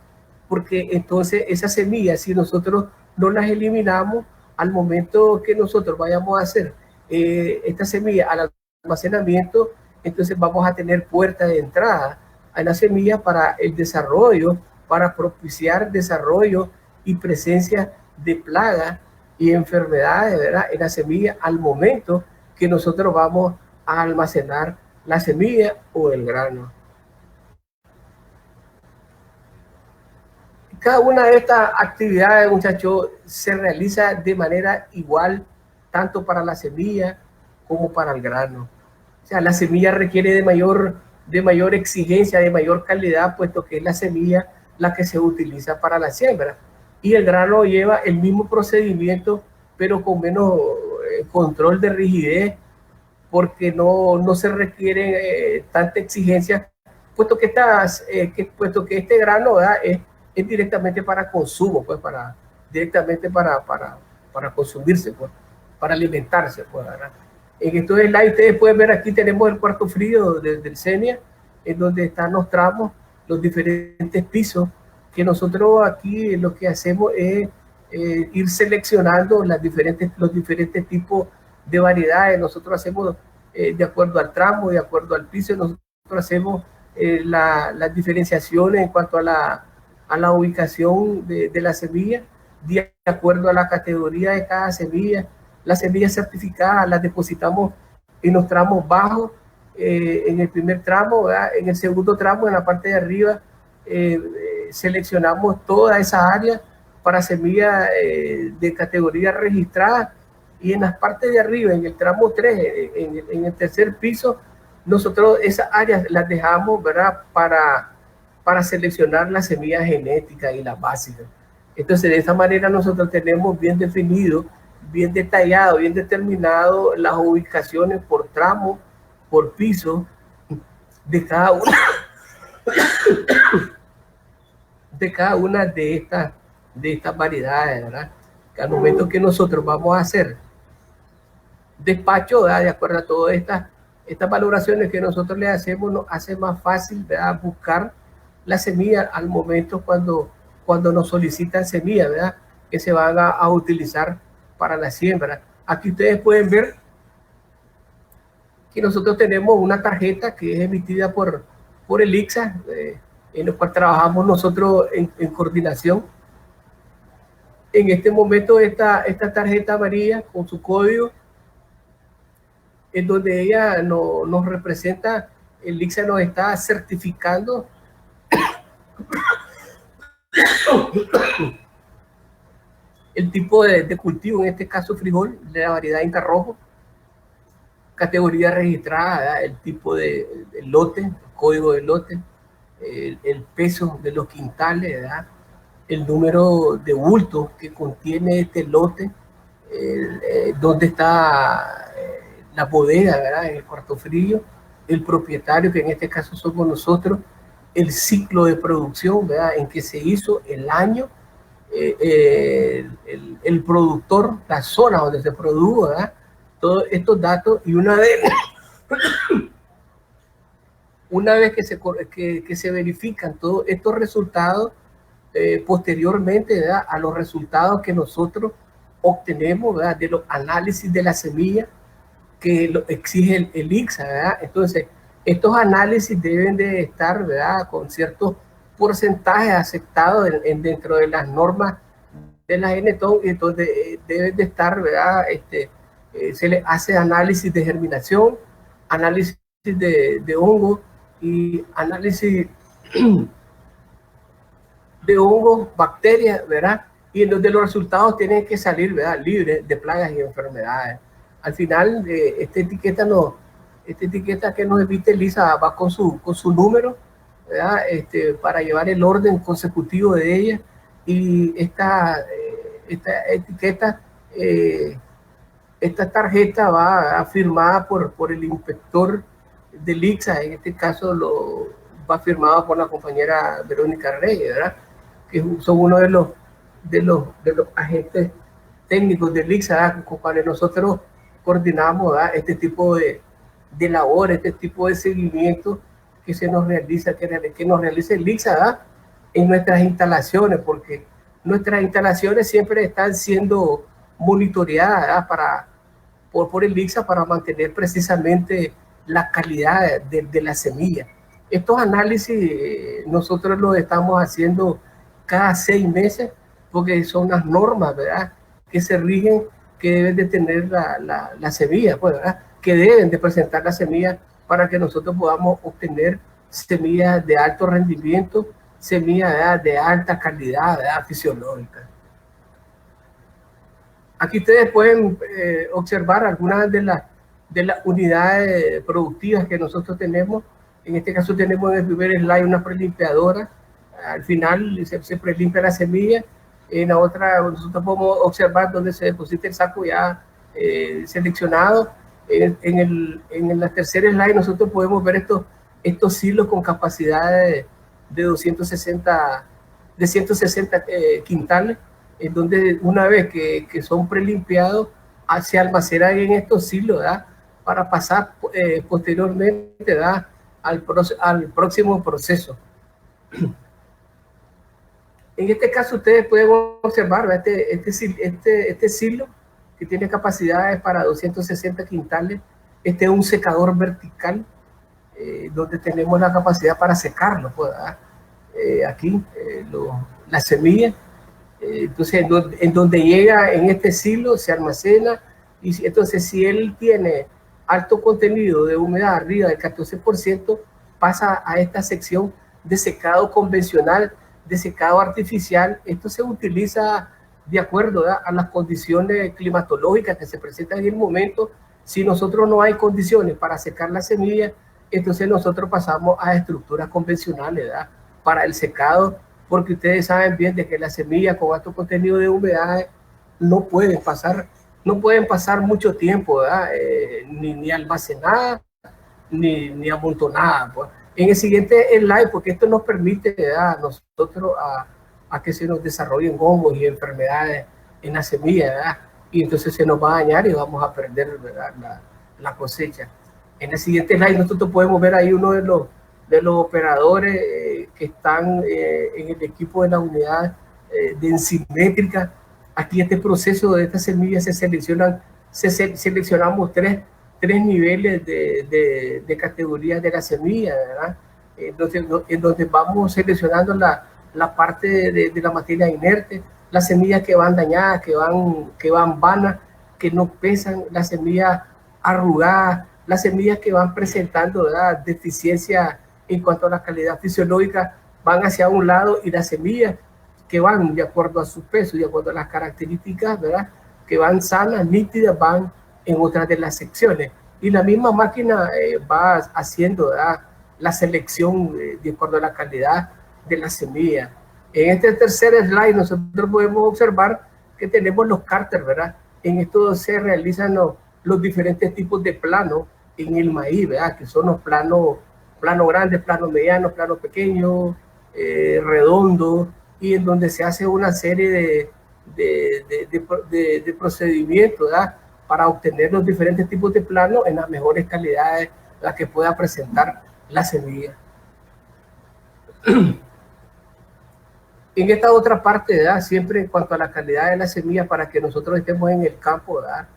porque entonces esas semillas, si nosotros no las eliminamos al momento que nosotros vayamos a hacer esta semilla al almacenamiento, entonces vamos a tener puerta de entrada a la semilla para el desarrollo, para propiciar desarrollo y presencia de plagas y enfermedades, ¿verdad?, en la semilla al momento que nosotros vamos a almacenar la semilla o el grano. Cada una de estas actividades, muchachos, se realiza de manera igual, tanto para la semilla como para el grano. O sea, la semilla requiere de mayor exigencia, de mayor calidad, puesto que es la semilla la que se utiliza para la siembra. Y el grano lleva el mismo procedimiento, pero con menos control de rigidez, porque no se requiere tanta exigencia, puesto que este grano, ¿verdad?, es directamente para consumo, pues, directamente para consumirse, pues, para alimentarse, pues, ¿verdad? En estos slides ustedes pueden ver, aquí tenemos el cuarto frío del CENIA, en donde están los tramos, los diferentes pisos, que nosotros aquí lo que hacemos es ir seleccionando los diferentes tipos de variedades. Nosotros hacemos de acuerdo al tramo, de acuerdo al piso, nosotros hacemos las diferenciaciones en cuanto a la ubicación de la semilla, de acuerdo a la categoría de cada semilla. Las semillas certificadas las depositamos en los tramos bajos, en el primer tramo, ¿verdad? En el segundo tramo, en la parte de arriba, seleccionamos toda esa área para semillas de categoría registrada, y en las partes de arriba, en el tramo 3, en el tercer piso, nosotros esas áreas las dejamos, ¿verdad? Para seleccionar las semillas genéticas y las básicas. Entonces, de esta manera nosotros tenemos bien definido, bien detallado, bien determinado las ubicaciones por tramo, por piso de cada una de estas variedades, ¿verdad? Que al momento que nosotros vamos a hacer despacho, ¿verdad? De acuerdo a todas estas valoraciones que nosotros le hacemos, nos hace más fácil, ¿verdad? Buscar la semilla al momento cuando nos solicitan semillas, ¿verdad? Que se van a utilizar para la siembra. Aquí ustedes pueden ver que nosotros tenemos una tarjeta que es emitida por el ICSA, en la cual trabajamos nosotros en coordinación. En este momento esta tarjeta amarilla con su código, en donde ella nos representa, el ICSA nos está certificando el tipo de cultivo, en este caso frijol, de la variedad Inca Rojo, categoría registrada, ¿verdad? El tipo de lote, el código de lote, el peso de los quintales, ¿verdad? El número de bultos que contiene este lote, dónde está la bodega, ¿verdad? En el cuarto frío, el propietario, que en este caso somos nosotros, el ciclo de producción, ¿verdad? En que se hizo, el año, el productor, la zona donde se produjo, ¿verdad? Todos estos datos, y una vez que se verifican todos estos resultados, posteriormente, ¿verdad? A los resultados que nosotros obtenemos, ¿verdad? De los análisis de la semilla que lo exige el ICSA, ¿verdad? Entonces, estos análisis deben de estar, ¿verdad? Con ciertos porcentajes aceptados dentro de las normas de la Geneton, y entonces deben de estar, ¿verdad? Se le hace análisis de germinación, análisis de hongo y análisis de hongos, bacterias, ¿verdad? Y en donde los resultados tienen que salir, ¿verdad? Libres de plagas y enfermedades. Al final, esta etiqueta que nos emite Lisa va con su número, ¿verdad? Para llevar el orden consecutivo de ella, y esta etiqueta, esta tarjeta va firmada por el inspector del ICSA. En este caso va firmada por la compañera Verónica Reyes, ¿verdad? Que son uno de los agentes técnicos del ICSA, ¿verdad? Con cuales nosotros coordinamos, ¿verdad? Este tipo de labor, este tipo de seguimiento que se nos realiza, que nos realiza el ICSA, ¿verdad? En nuestras instalaciones, porque nuestras instalaciones siempre están siendo monitoreadas, ¿verdad? por el ICSA, para mantener precisamente la calidad de la semilla. Estos análisis nosotros los estamos haciendo cada 6 meses, porque son las normas, ¿verdad? Que se rigen, que deben de tener la semilla, pues, ¿verdad? Que deben de presentar la semilla para que nosotros podamos obtener semillas de alto rendimiento, semillas, ¿verdad? De alta calidad, ¿verdad? Fisiológica. Aquí ustedes pueden observar algunas de las unidades productivas que nosotros tenemos. En este caso tenemos en el primer slide una prelimpiadora. Al final se prelimpia la semilla. En la otra nosotros podemos observar donde se deposita el saco ya seleccionado. En la tercera slide nosotros podemos ver estos silos con capacidad de 160 quintales, en donde una vez que son prelimpiados, se almacenan en estos silos, ¿verdad? Para pasar posteriormente, ¿verdad? al próximo proceso. En este caso ustedes pueden observar este silo que tiene capacidades para 260 quintales. Este es un secador vertical donde tenemos la capacidad para secarlo, pues, aquí la semilla. Entonces, en donde llega en este silo se almacena, y entonces si él tiene alto contenido de humedad arriba del 14%, pasa a esta sección de secado convencional, de secado artificial. Esto se utiliza de acuerdo a las condiciones climatológicas que se presentan en el momento. Si nosotros no hay condiciones para secar la semilla, entonces nosotros pasamos a estructuras convencionales, ¿verdad?, para el secado, porque ustedes saben bien de que las semillas con alto contenido de humedad no pueden pasar mucho tiempo, ¿verdad? Ni almacenadas ni amontonadas, pues. En el siguiente slide, porque esto nos permite, ¿verdad?, a nosotros a que se nos desarrollen hongos y enfermedades en la semilla, ¿verdad?, y entonces se nos va a dañar y vamos a perder, ¿verdad?, la cosecha. En el siguiente slide nosotros podemos ver ahí uno de los operadores que están en el equipo de la unidad de enzimétrica. Aquí este proceso de estas semillas seleccionamos tres niveles de categorías de la semilla, ¿verdad? En donde vamos seleccionando la parte de la materia inerte, las semillas que van dañadas, que van vanas, que no pesan, las semillas arrugadas, las semillas que van presentando, ¿verdad?, deficiencia en cuanto a la calidad fisiológica, van hacia un lado, y las semillas que van de acuerdo a su peso, de acuerdo a las características, ¿verdad?, que van sanas, nítidas, van en otras de las secciones. Y la misma máquina va haciendo, ¿verdad?, la selección de acuerdo a la calidad de la semilla. En este tercer slide nosotros podemos observar que tenemos los cárter, ¿verdad? En esto se realizan los diferentes tipos de planos en el maíz, ¿verdad?, que son los planos grandes, planos medianos, planos pequeños, redondos, y en donde se hace una serie de procedimientos, ¿verdad?, para obtener los diferentes tipos de planos en las mejores calidades, las que pueda presentar la semilla. En esta otra parte, ¿verdad?, siempre en cuanto a la calidad de la semilla, para que nosotros estemos en el campo, ¿verdad?,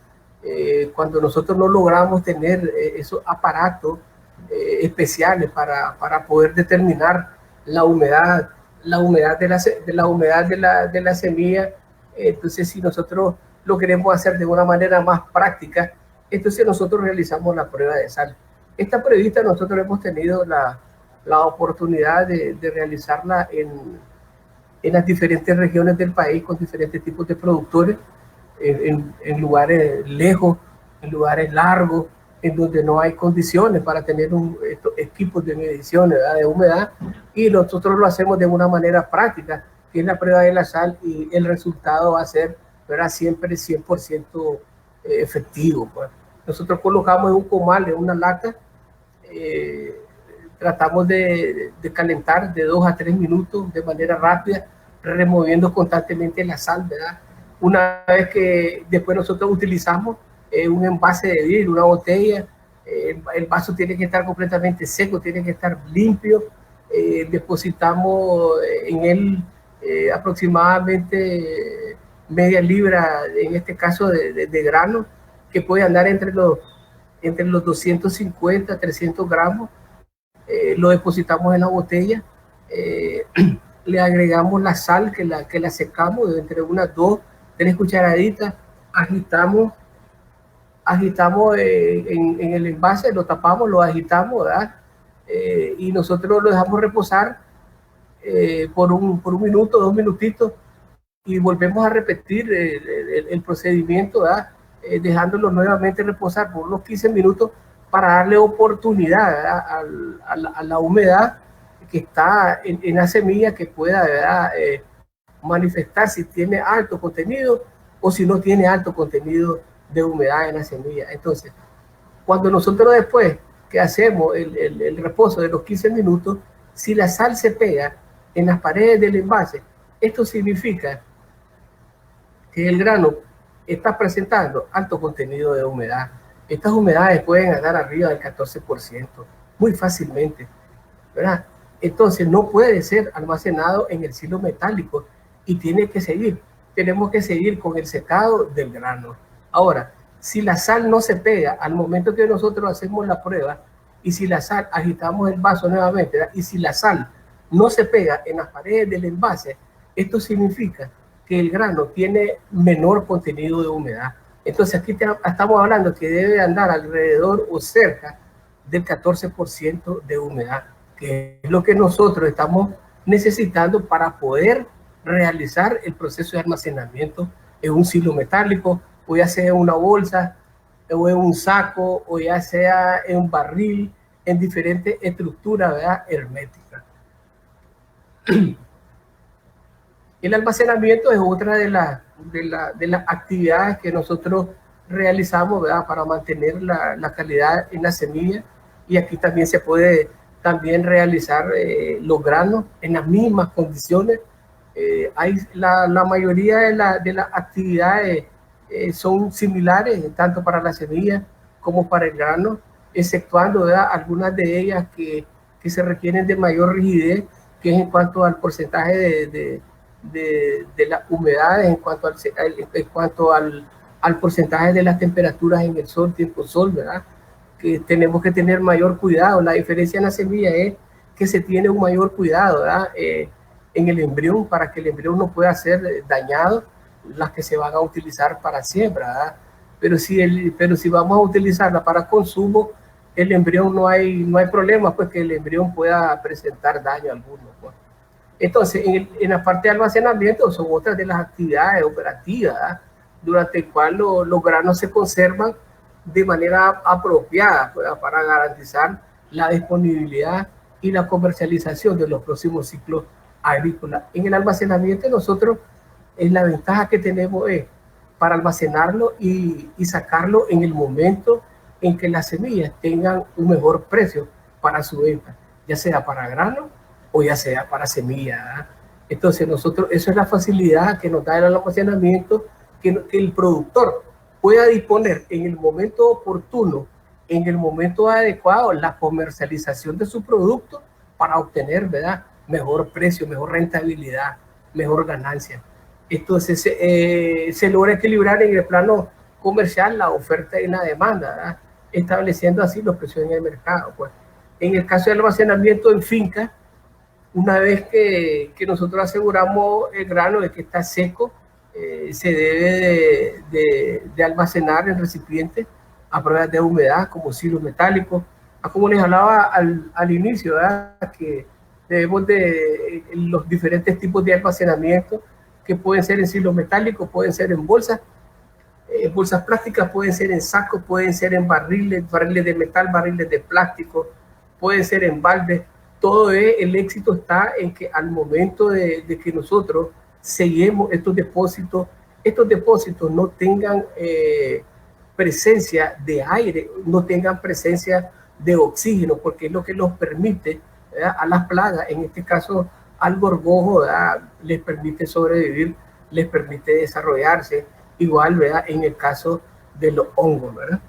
cuando nosotros no logramos tener esos aparatos especiales para poder determinar la humedad de la semilla, entonces si nosotros lo queremos hacer de una manera más práctica, entonces nosotros realizamos la prueba de sal. Esta prevista nosotros hemos tenido la oportunidad de realizarla en las diferentes regiones del país, con diferentes tipos de productores, en lugares lejos, en lugares largos, en donde no hay condiciones para tener estos equipos de medición, ¿verdad?, de humedad, y nosotros lo hacemos de una manera práctica, que es la prueba de la sal, y el resultado va a ser, ¿verdad?, siempre 100% efectivo, pues. Nosotros colocamos en un comal, en una lata, tratamos de calentar de 2 a 3 minutos de manera rápida, removiendo constantemente la sal, ¿verdad? Una vez que después nosotros utilizamos un envase de vidrio, una botella, el vaso tiene que estar completamente seco, tiene que estar limpio, depositamos en él aproximadamente media libra, en este caso de grano, que puede andar entre los 250 a 300 gramos. Lo depositamos en la botella, le agregamos la sal que la secamos de entre unas 2 a 3 cucharaditas, agitamos en el envase, lo tapamos, lo agitamos, ¿verdad? Y nosotros lo dejamos reposar por un minuto, 2 minutitos, y volvemos a repetir el procedimiento, ¿verdad?, dejándolo nuevamente reposar por unos 15 minutos para darle oportunidad a la humedad que está en la semilla, que pueda, ¿verdad?, manifestar si tiene alto contenido o si no tiene alto contenido de humedad en la semilla. Entonces, cuando nosotros después que hacemos el reposo de los 15 minutos, si la sal se pega en las paredes del envase, esto significa que el grano está presentando alto contenido de humedad. Estas humedades pueden andar arriba del 14%, muy fácilmente, ¿verdad? Entonces no puede ser almacenado en el silo metálico y tenemos que seguir con el secado del grano. Ahora, si la sal no se pega al momento que nosotros hacemos la prueba, y si la sal, agitamos el vaso nuevamente, ¿verdad? Y si la sal no se pega en las paredes del envase, esto significa que el grano tiene menor contenido de humedad. Entonces aquí estamos hablando que debe andar alrededor o cerca del 14% de humedad, que es lo que nosotros estamos necesitando para poder realizar el proceso de almacenamiento en un silo metálico, o ya sea en una bolsa, o en un saco, o ya sea en un barril, en diferentes estructuras, ¿verdad?, herméticas. El almacenamiento es otra de las actividades que nosotros realizamos, ¿verdad?, para mantener la calidad en la semilla, y aquí también se puede realizar los granos en las mismas condiciones. La mayoría de las actividades son similares, tanto para la semilla como para el grano, exceptuando, ¿verdad?, algunas de ellas que se requieren de mayor rigidez, que es en cuanto al porcentaje de las humedades, en cuanto al porcentaje de las temperaturas en el sol, tiempo sol, ¿verdad?, que tenemos que tener mayor cuidado. La diferencia en la semilla es que se tiene un mayor cuidado, ¿verdad?, en el embrión, para que el embrión no pueda ser dañado, las que se van a utilizar para siembra, ¿verdad? Pero si vamos a utilizarla para consumo, el embrión no hay problema, pues que el embrión pueda presentar daño alguno, pues. Entonces, en la parte de almacenamiento son otras de las actividades operativas, ¿verdad?, durante el cual los granos se conservan de manera apropiada, ¿verdad?, para garantizar la disponibilidad y la comercialización de los próximos ciclos agrícolas. En el almacenamiento nosotros, la ventaja que tenemos es para almacenarlo y sacarlo en el momento en que las semillas tengan un mejor precio para su venta, ya sea para grano o ya sea para semilla, ¿verdad? Entonces eso es la facilidad que nos da el almacenamiento, que el productor pueda disponer en el momento oportuno, en el momento adecuado, la comercialización de su producto para obtener, ¿verdad?, mejor precio, mejor rentabilidad, mejor ganancia. Entonces se logra equilibrar en el plano comercial la oferta y la demanda, ¿verdad?, estableciendo así los precios en el mercado, pues. En el caso del almacenamiento en finca, una vez que nosotros aseguramos el grano de que está seco, se debe de almacenar en recipientes a pruebas de humedad, como silos metálicos. Como les hablaba al inicio, ¿verdad?, que debemos de los diferentes tipos de almacenamiento, que pueden ser en silos metálicos, pueden ser en bolsas plásticas, pueden ser en sacos, pueden ser en barriles de metal, barriles de plástico, pueden ser en baldes. Todo el éxito está en que al momento de que nosotros sellemos estos depósitos no tengan presencia de aire, no tengan presencia de oxígeno, porque es lo que nos permite, ¿verdad?, a las plagas, en este caso al gorgojo, ¿verdad?, les permite sobrevivir, les permite desarrollarse, igual, ¿verdad?, en el caso de los hongos, ¿verdad?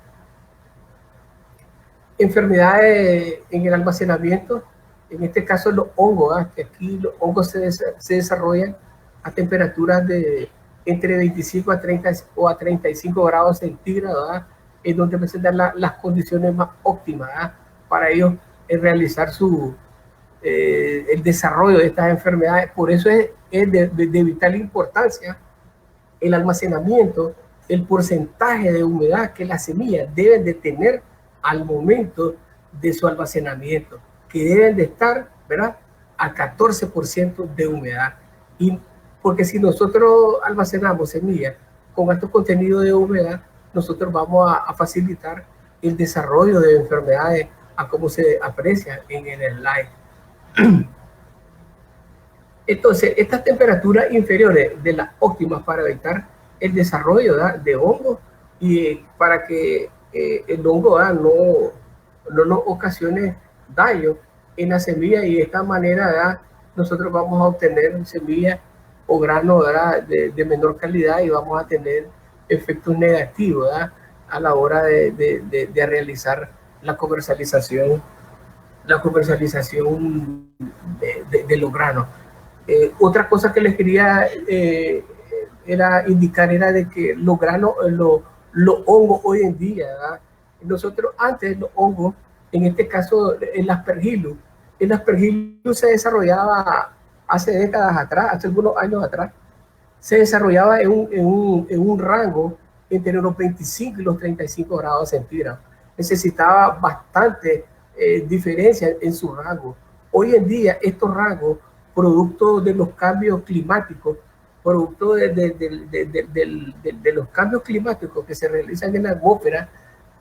Enfermedades en el almacenamiento, en este caso los hongos, ¿verdad?, que aquí los hongos se desarrollan a temperaturas de entre 25 a 30 o a 35 grados centígrados, ¿verdad?, en donde presentan las condiciones más óptimas, ¿verdad?, para ellos realizar el desarrollo de estas enfermedades. Por eso es de vital importancia el almacenamiento, el porcentaje de humedad que las semillas deben de tener al momento de su almacenamiento, que deben de estar, ¿verdad?, al 14% de humedad. Y porque si nosotros almacenamos semillas con alto contenido de humedad, nosotros vamos a facilitar el desarrollo de enfermedades, a como se aprecia en el slide. Entonces, estas temperaturas inferiores de las óptimas para evitar el desarrollo, ¿verdad?, de hongos, y para que el hongo, ¿verdad?, no nos ocasione daño en la semilla, y de esta manera, ¿verdad?, nosotros vamos a obtener semillas o granos, ¿verdad?, de menor calidad, y vamos a tener efectos negativos, ¿verdad?, a la hora de realizar la comercialización la comercialización de los granos. Otra cosa que les quería era indicar era de que los granos, los hongos hoy en día, ¿verdad? Nosotros antes los hongos, en este caso el aspergillus se desarrollaba hace décadas atrás, hace algunos años atrás, se desarrollaba en un rango entre los 25 y los 35 grados centígrados. Necesitaba bastante diferencia en su rango. Hoy en día estos rangos, producto de los cambios climáticos, producto de los cambios climáticos que se realizan en la atmósfera,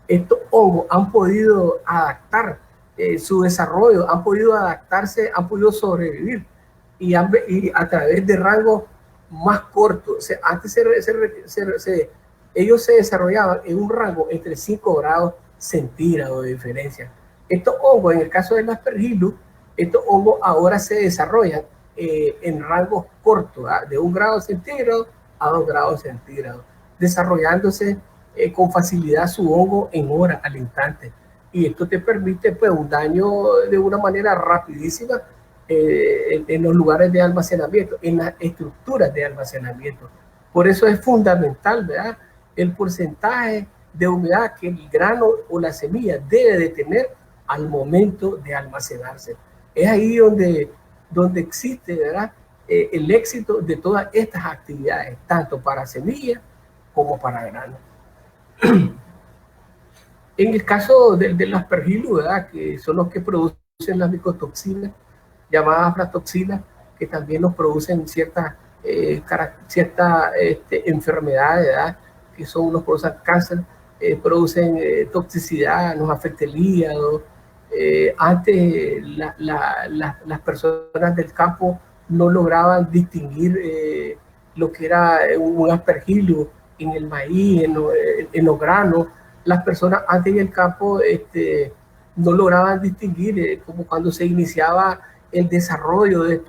estos hongos han podido adaptar su desarrollo, han podido adaptarse, han podido sobrevivir y a través de rangos más cortos. O sea, antes ellos se desarrollaban en un rango entre 5 grados centígrados de diferencia. Estos hongos, en el caso del aspergillus, estos hongos ahora se desarrollan en rangos cortos, ¿verdad? De 1 grado centígrado a 2 grados centígrados, desarrollándose con facilidad su hongo en horas al instante. Y esto te permite pues un daño de una manera rapidísima en los lugares de almacenamiento, en las estructuras de almacenamiento. Por eso es fundamental, ¿verdad?, el porcentaje de humedad que el grano o la semilla debe de tener al momento de almacenarse. Es ahí donde existe, ¿verdad?, el éxito de todas estas actividades, tanto para semilla como para grano. En el caso del aspergillus, ¿verdad?, que son los que producen las micotoxinas, llamadas aflatoxinas, que también nos producen ciertas enfermedades, ¿verdad?, que son los producen cáncer, producen toxicidad, nos afecta el hígado. Antes las personas del campo no lograban distinguir lo que era un aspergillus en el maíz, en los granos. Las personas antes en el campo no lograban distinguir como cuando se iniciaba el desarrollo de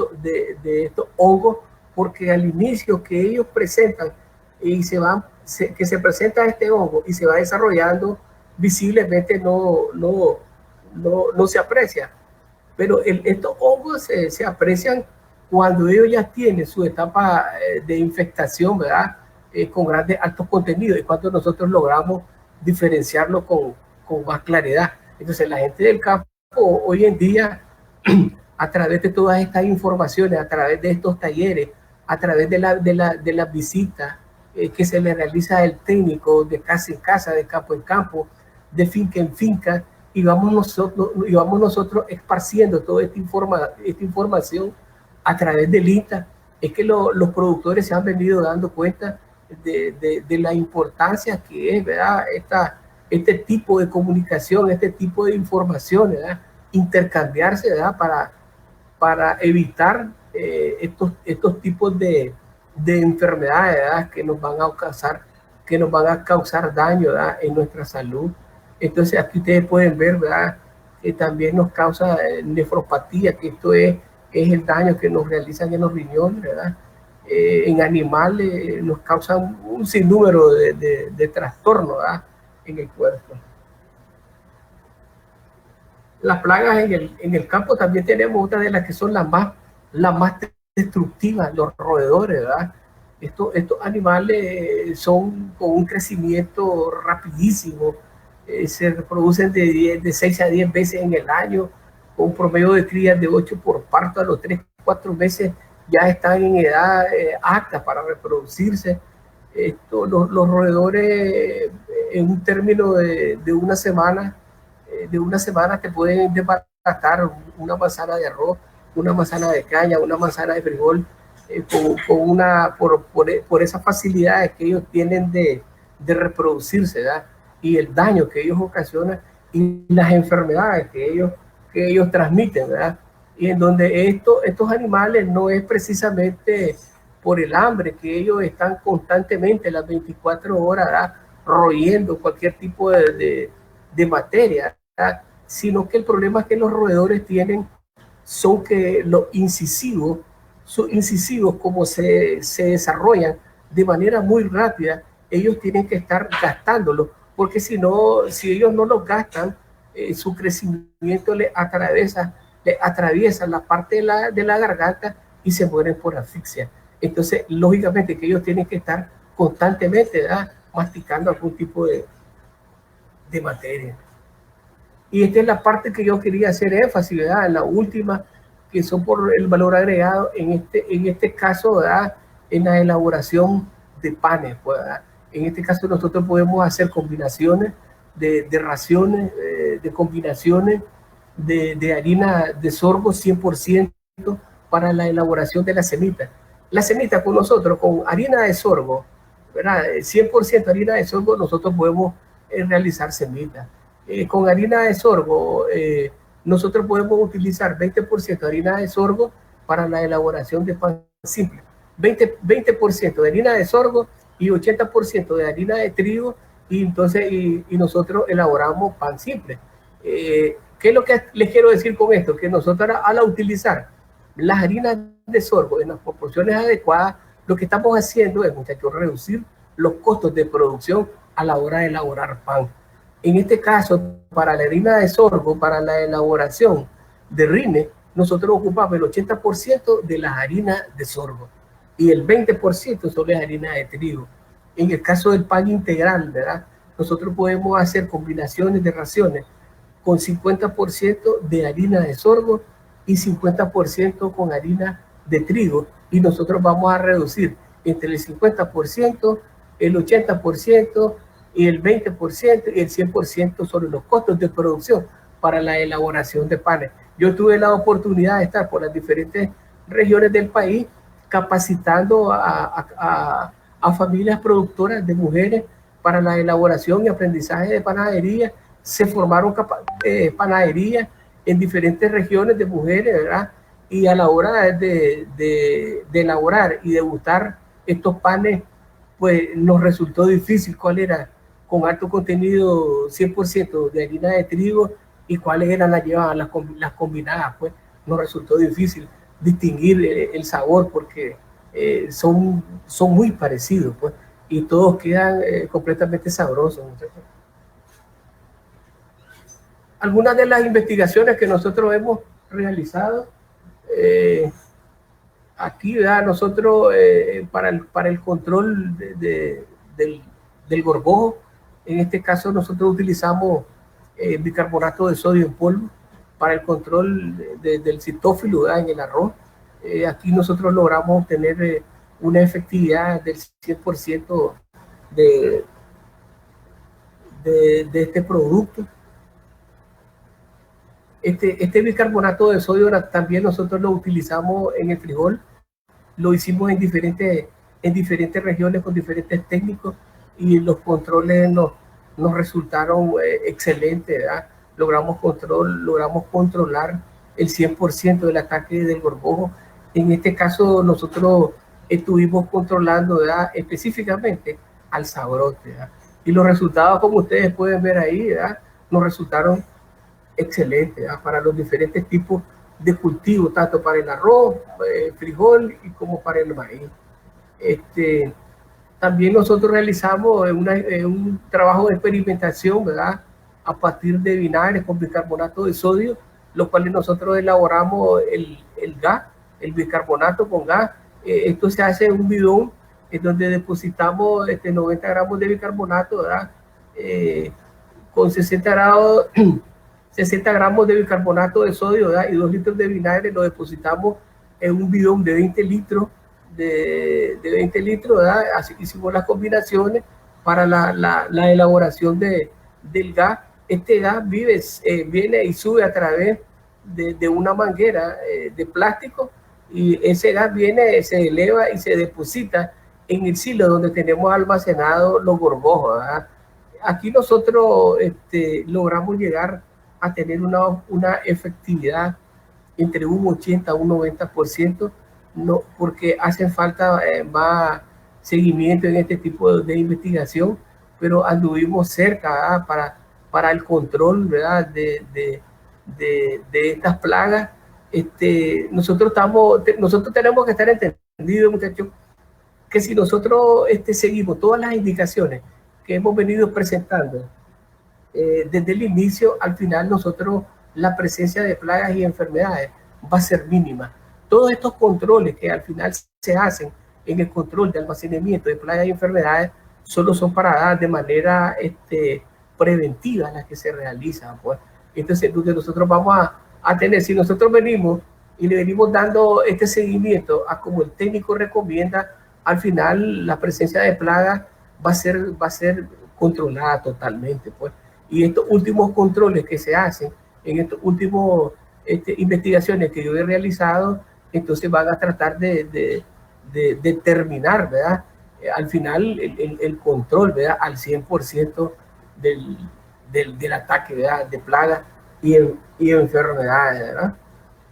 estos hongos, porque al inicio que ellos presentan y que se presenta este hongo y se va desarrollando, visiblemente no se aprecia. Pero estos hongos se aprecian cuando ellos ya tienen su etapa de infectación, ¿verdad?, con grandes altos contenidos, y cuando nosotros logramos diferenciarlo con más claridad. Entonces la gente del campo hoy en día, a través de todas estas informaciones, a través de estos talleres, a través de las visitas que se le realiza el técnico de casa en casa, de campo en campo, de finca en finca, y vamos nosotros esparciendo toda esta información a través del INTA, es que los productores se han venido dando cuenta de la importancia que es, ¿verdad?, este tipo de comunicación, este tipo de información, ¿verdad?, intercambiarse, ¿verdad?, para evitar estos tipos de enfermedades, ¿verdad?, que nos van a causar daño, ¿verdad?, en nuestra salud. Entonces aquí ustedes pueden ver, ¿verdad?, que también nos causa nefropatía, que esto es el daño que nos realizan en los riñones, ¿verdad? En animales nos causan un sinnúmero de trastornos, ¿verdad?, en el cuerpo. Las plagas en el campo también tenemos otra de las que son las más destructivas, los roedores, ¿verdad? Estos animales son con un crecimiento rapidísimo, se reproducen de 6 a 10 veces en el año, con un promedio de crías de 8 por parto. A los 3-4 meses ya están en edad apta para reproducirse. Los roedores, en un término de una semana, te pueden desbaratar una manzana de arroz, una manzana de caña, una manzana de frijol, por esas facilidades que ellos tienen de reproducirse, ¿verdad?, y el daño que ellos ocasionan y las enfermedades que ellos transmiten, ¿verdad? Y en donde estos animales no es precisamente por el hambre, que ellos están constantemente las 24 horas, ¿verdad?, royendo cualquier tipo de materia, ¿verdad?, sino que el problema que los roedores tienen son que sus incisivos, como se desarrollan de manera muy rápida, ellos tienen que estar gastándolos, porque si ellos no los gastan, su crecimiento le atraviesa la parte de la garganta y se mueren por asfixia. Entonces, lógicamente que ellos tienen que estar constantemente, ¿verdad?, masticando algún tipo de materia. Y esta es la parte que yo quería hacer énfasis, ¿verdad?, en la última, que son por el valor agregado, en este caso, ¿verdad?, en la elaboración de panes, ¿verdad? En este caso nosotros podemos hacer combinaciones de raciones, de combinaciones de harina de sorgo 100% para la elaboración de la semita. La semita con nosotros, con harina de sorgo, ¿verdad?, 100% harina de sorgo, nosotros podemos realizar semitas. Con harina de sorgo, nosotros podemos utilizar 20% de harina de sorgo para la elaboración de pan simple. 20% de harina de sorgo y 80% de harina de trigo, y entonces y nosotros elaboramos pan simple. ¿Qué es lo que les quiero decir con esto? Que nosotros al utilizar las harinas de sorgo en las proporciones adecuadas, lo que estamos haciendo es, muchachos, reducir los costos de producción a la hora de elaborar pan. En este caso, para la harina de sorgo, para la elaboración de rine, nosotros ocupamos el 80% de las harinas de sorgo y el 20% son las harinas de trigo. En el caso del pan integral, ¿verdad?, nosotros podemos hacer combinaciones de raciones con 50% de harina de sorgo y 50% con harina de trigo, y nosotros vamos a reducir entre el 50%, el 80% y el 20% y el 100% sobre los costos de producción para la elaboración de panes. Yo tuve la oportunidad de estar por las diferentes regiones del país capacitando a familias productoras de mujeres para la elaboración y aprendizaje de panadería. Se formaron panaderías en diferentes regiones de mujeres, ¿verdad? Y a la hora de elaborar y degustar estos panes, pues nos resultó difícil cuál era con alto contenido 100% de harina de trigo y cuáles eran las combinadas. Pues nos resultó difícil distinguir el sabor, porque son muy parecidos, pues, y todos quedan completamente sabrosos. Algunas de las investigaciones que nosotros hemos realizado aquí, ¿verdad?, nosotros para el control del gorgojo, en este caso nosotros utilizamos bicarbonato de sodio en polvo para el control del citófilo, ¿verdad?, en el arroz. Aquí nosotros logramos obtener una efectividad del 100% de este producto. Este bicarbonato de sodio también nosotros lo utilizamos en el frijol. Lo hicimos en diferentes regiones con diferentes técnicos, y los controles nos resultaron excelentes, ¿verdad? Logramos controlar el 100% del ataque del gorgojo. En este caso nosotros estuvimos controlando, ¿verdad?, específicamente al sabrote, ¿verdad? Y los resultados, como ustedes pueden ver ahí, ¿verdad?, nos resultaron excelentes, ¿verdad?, para los diferentes tipos de cultivo, tanto para el arroz, frijol y como para el maíz. También nosotros realizamos un trabajo de experimentación, ¿verdad?, a partir de vinagres con bicarbonato de sodio, los cuales nosotros elaboramos el gas, el bicarbonato con gas. Esto se hace en un bidón en donde depositamos 90 gramos de bicarbonato, ¿verdad?, con 60 gramos de bicarbonato de sodio, ¿verdad?, y 2 litros de vinagre. Lo depositamos en un bidón de 20 litros, ¿verdad? Así que hicimos las combinaciones para la elaboración del gas. Este gas viene y sube a través de una manguera de plástico, y ese gas se eleva y se deposita en el silo donde tenemos almacenados los gorgojos, ¿verdad? Aquí nosotros logramos llegar a tener una efectividad entre un 80 a un 90%, no, porque hacen falta más seguimiento en este tipo de investigación, pero anduvimos cerca, ¿verdad?, para el control, ¿verdad?, de estas plagas. Nosotros tenemos que estar entendidos, muchachos, que si nosotros seguimos todas las indicaciones que hemos venido presentando, desde el inicio al final nosotros la presencia de plagas y enfermedades va a ser mínima. Todos estos controles que al final se hacen en el control de almacenamiento de plagas y enfermedades solo son para dar de manera preventiva las que se realizan. Pues. Entonces, nosotros vamos a tener, si nosotros venimos y le venimos dando este seguimiento a como el técnico recomienda, al final la presencia de plagas va a ser controlada totalmente. Pues. Y estos últimos controles que se hacen, en estos últimos investigaciones que yo he realizado, entonces van a tratar de determinar, ¿verdad? Al final el control, ¿verdad? Al 100% del ataque, ¿verdad? De plagas y enfermedades, ¿verdad?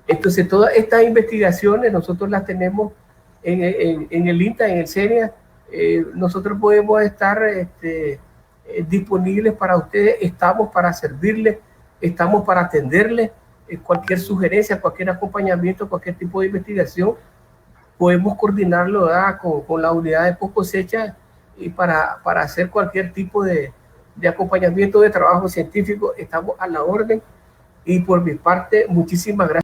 Entonces todas estas investigaciones nosotros las tenemos en el INTA, en el CENIA. Nosotros podemos estar disponibles para ustedes, estamos para servirles, estamos para atenderles. Cualquier sugerencia, cualquier acompañamiento, cualquier tipo de investigación, podemos coordinarlo con la unidad de post cosecha y para hacer cualquier tipo de acompañamiento de trabajo científico. Estamos a la orden y por mi parte, muchísimas gracias.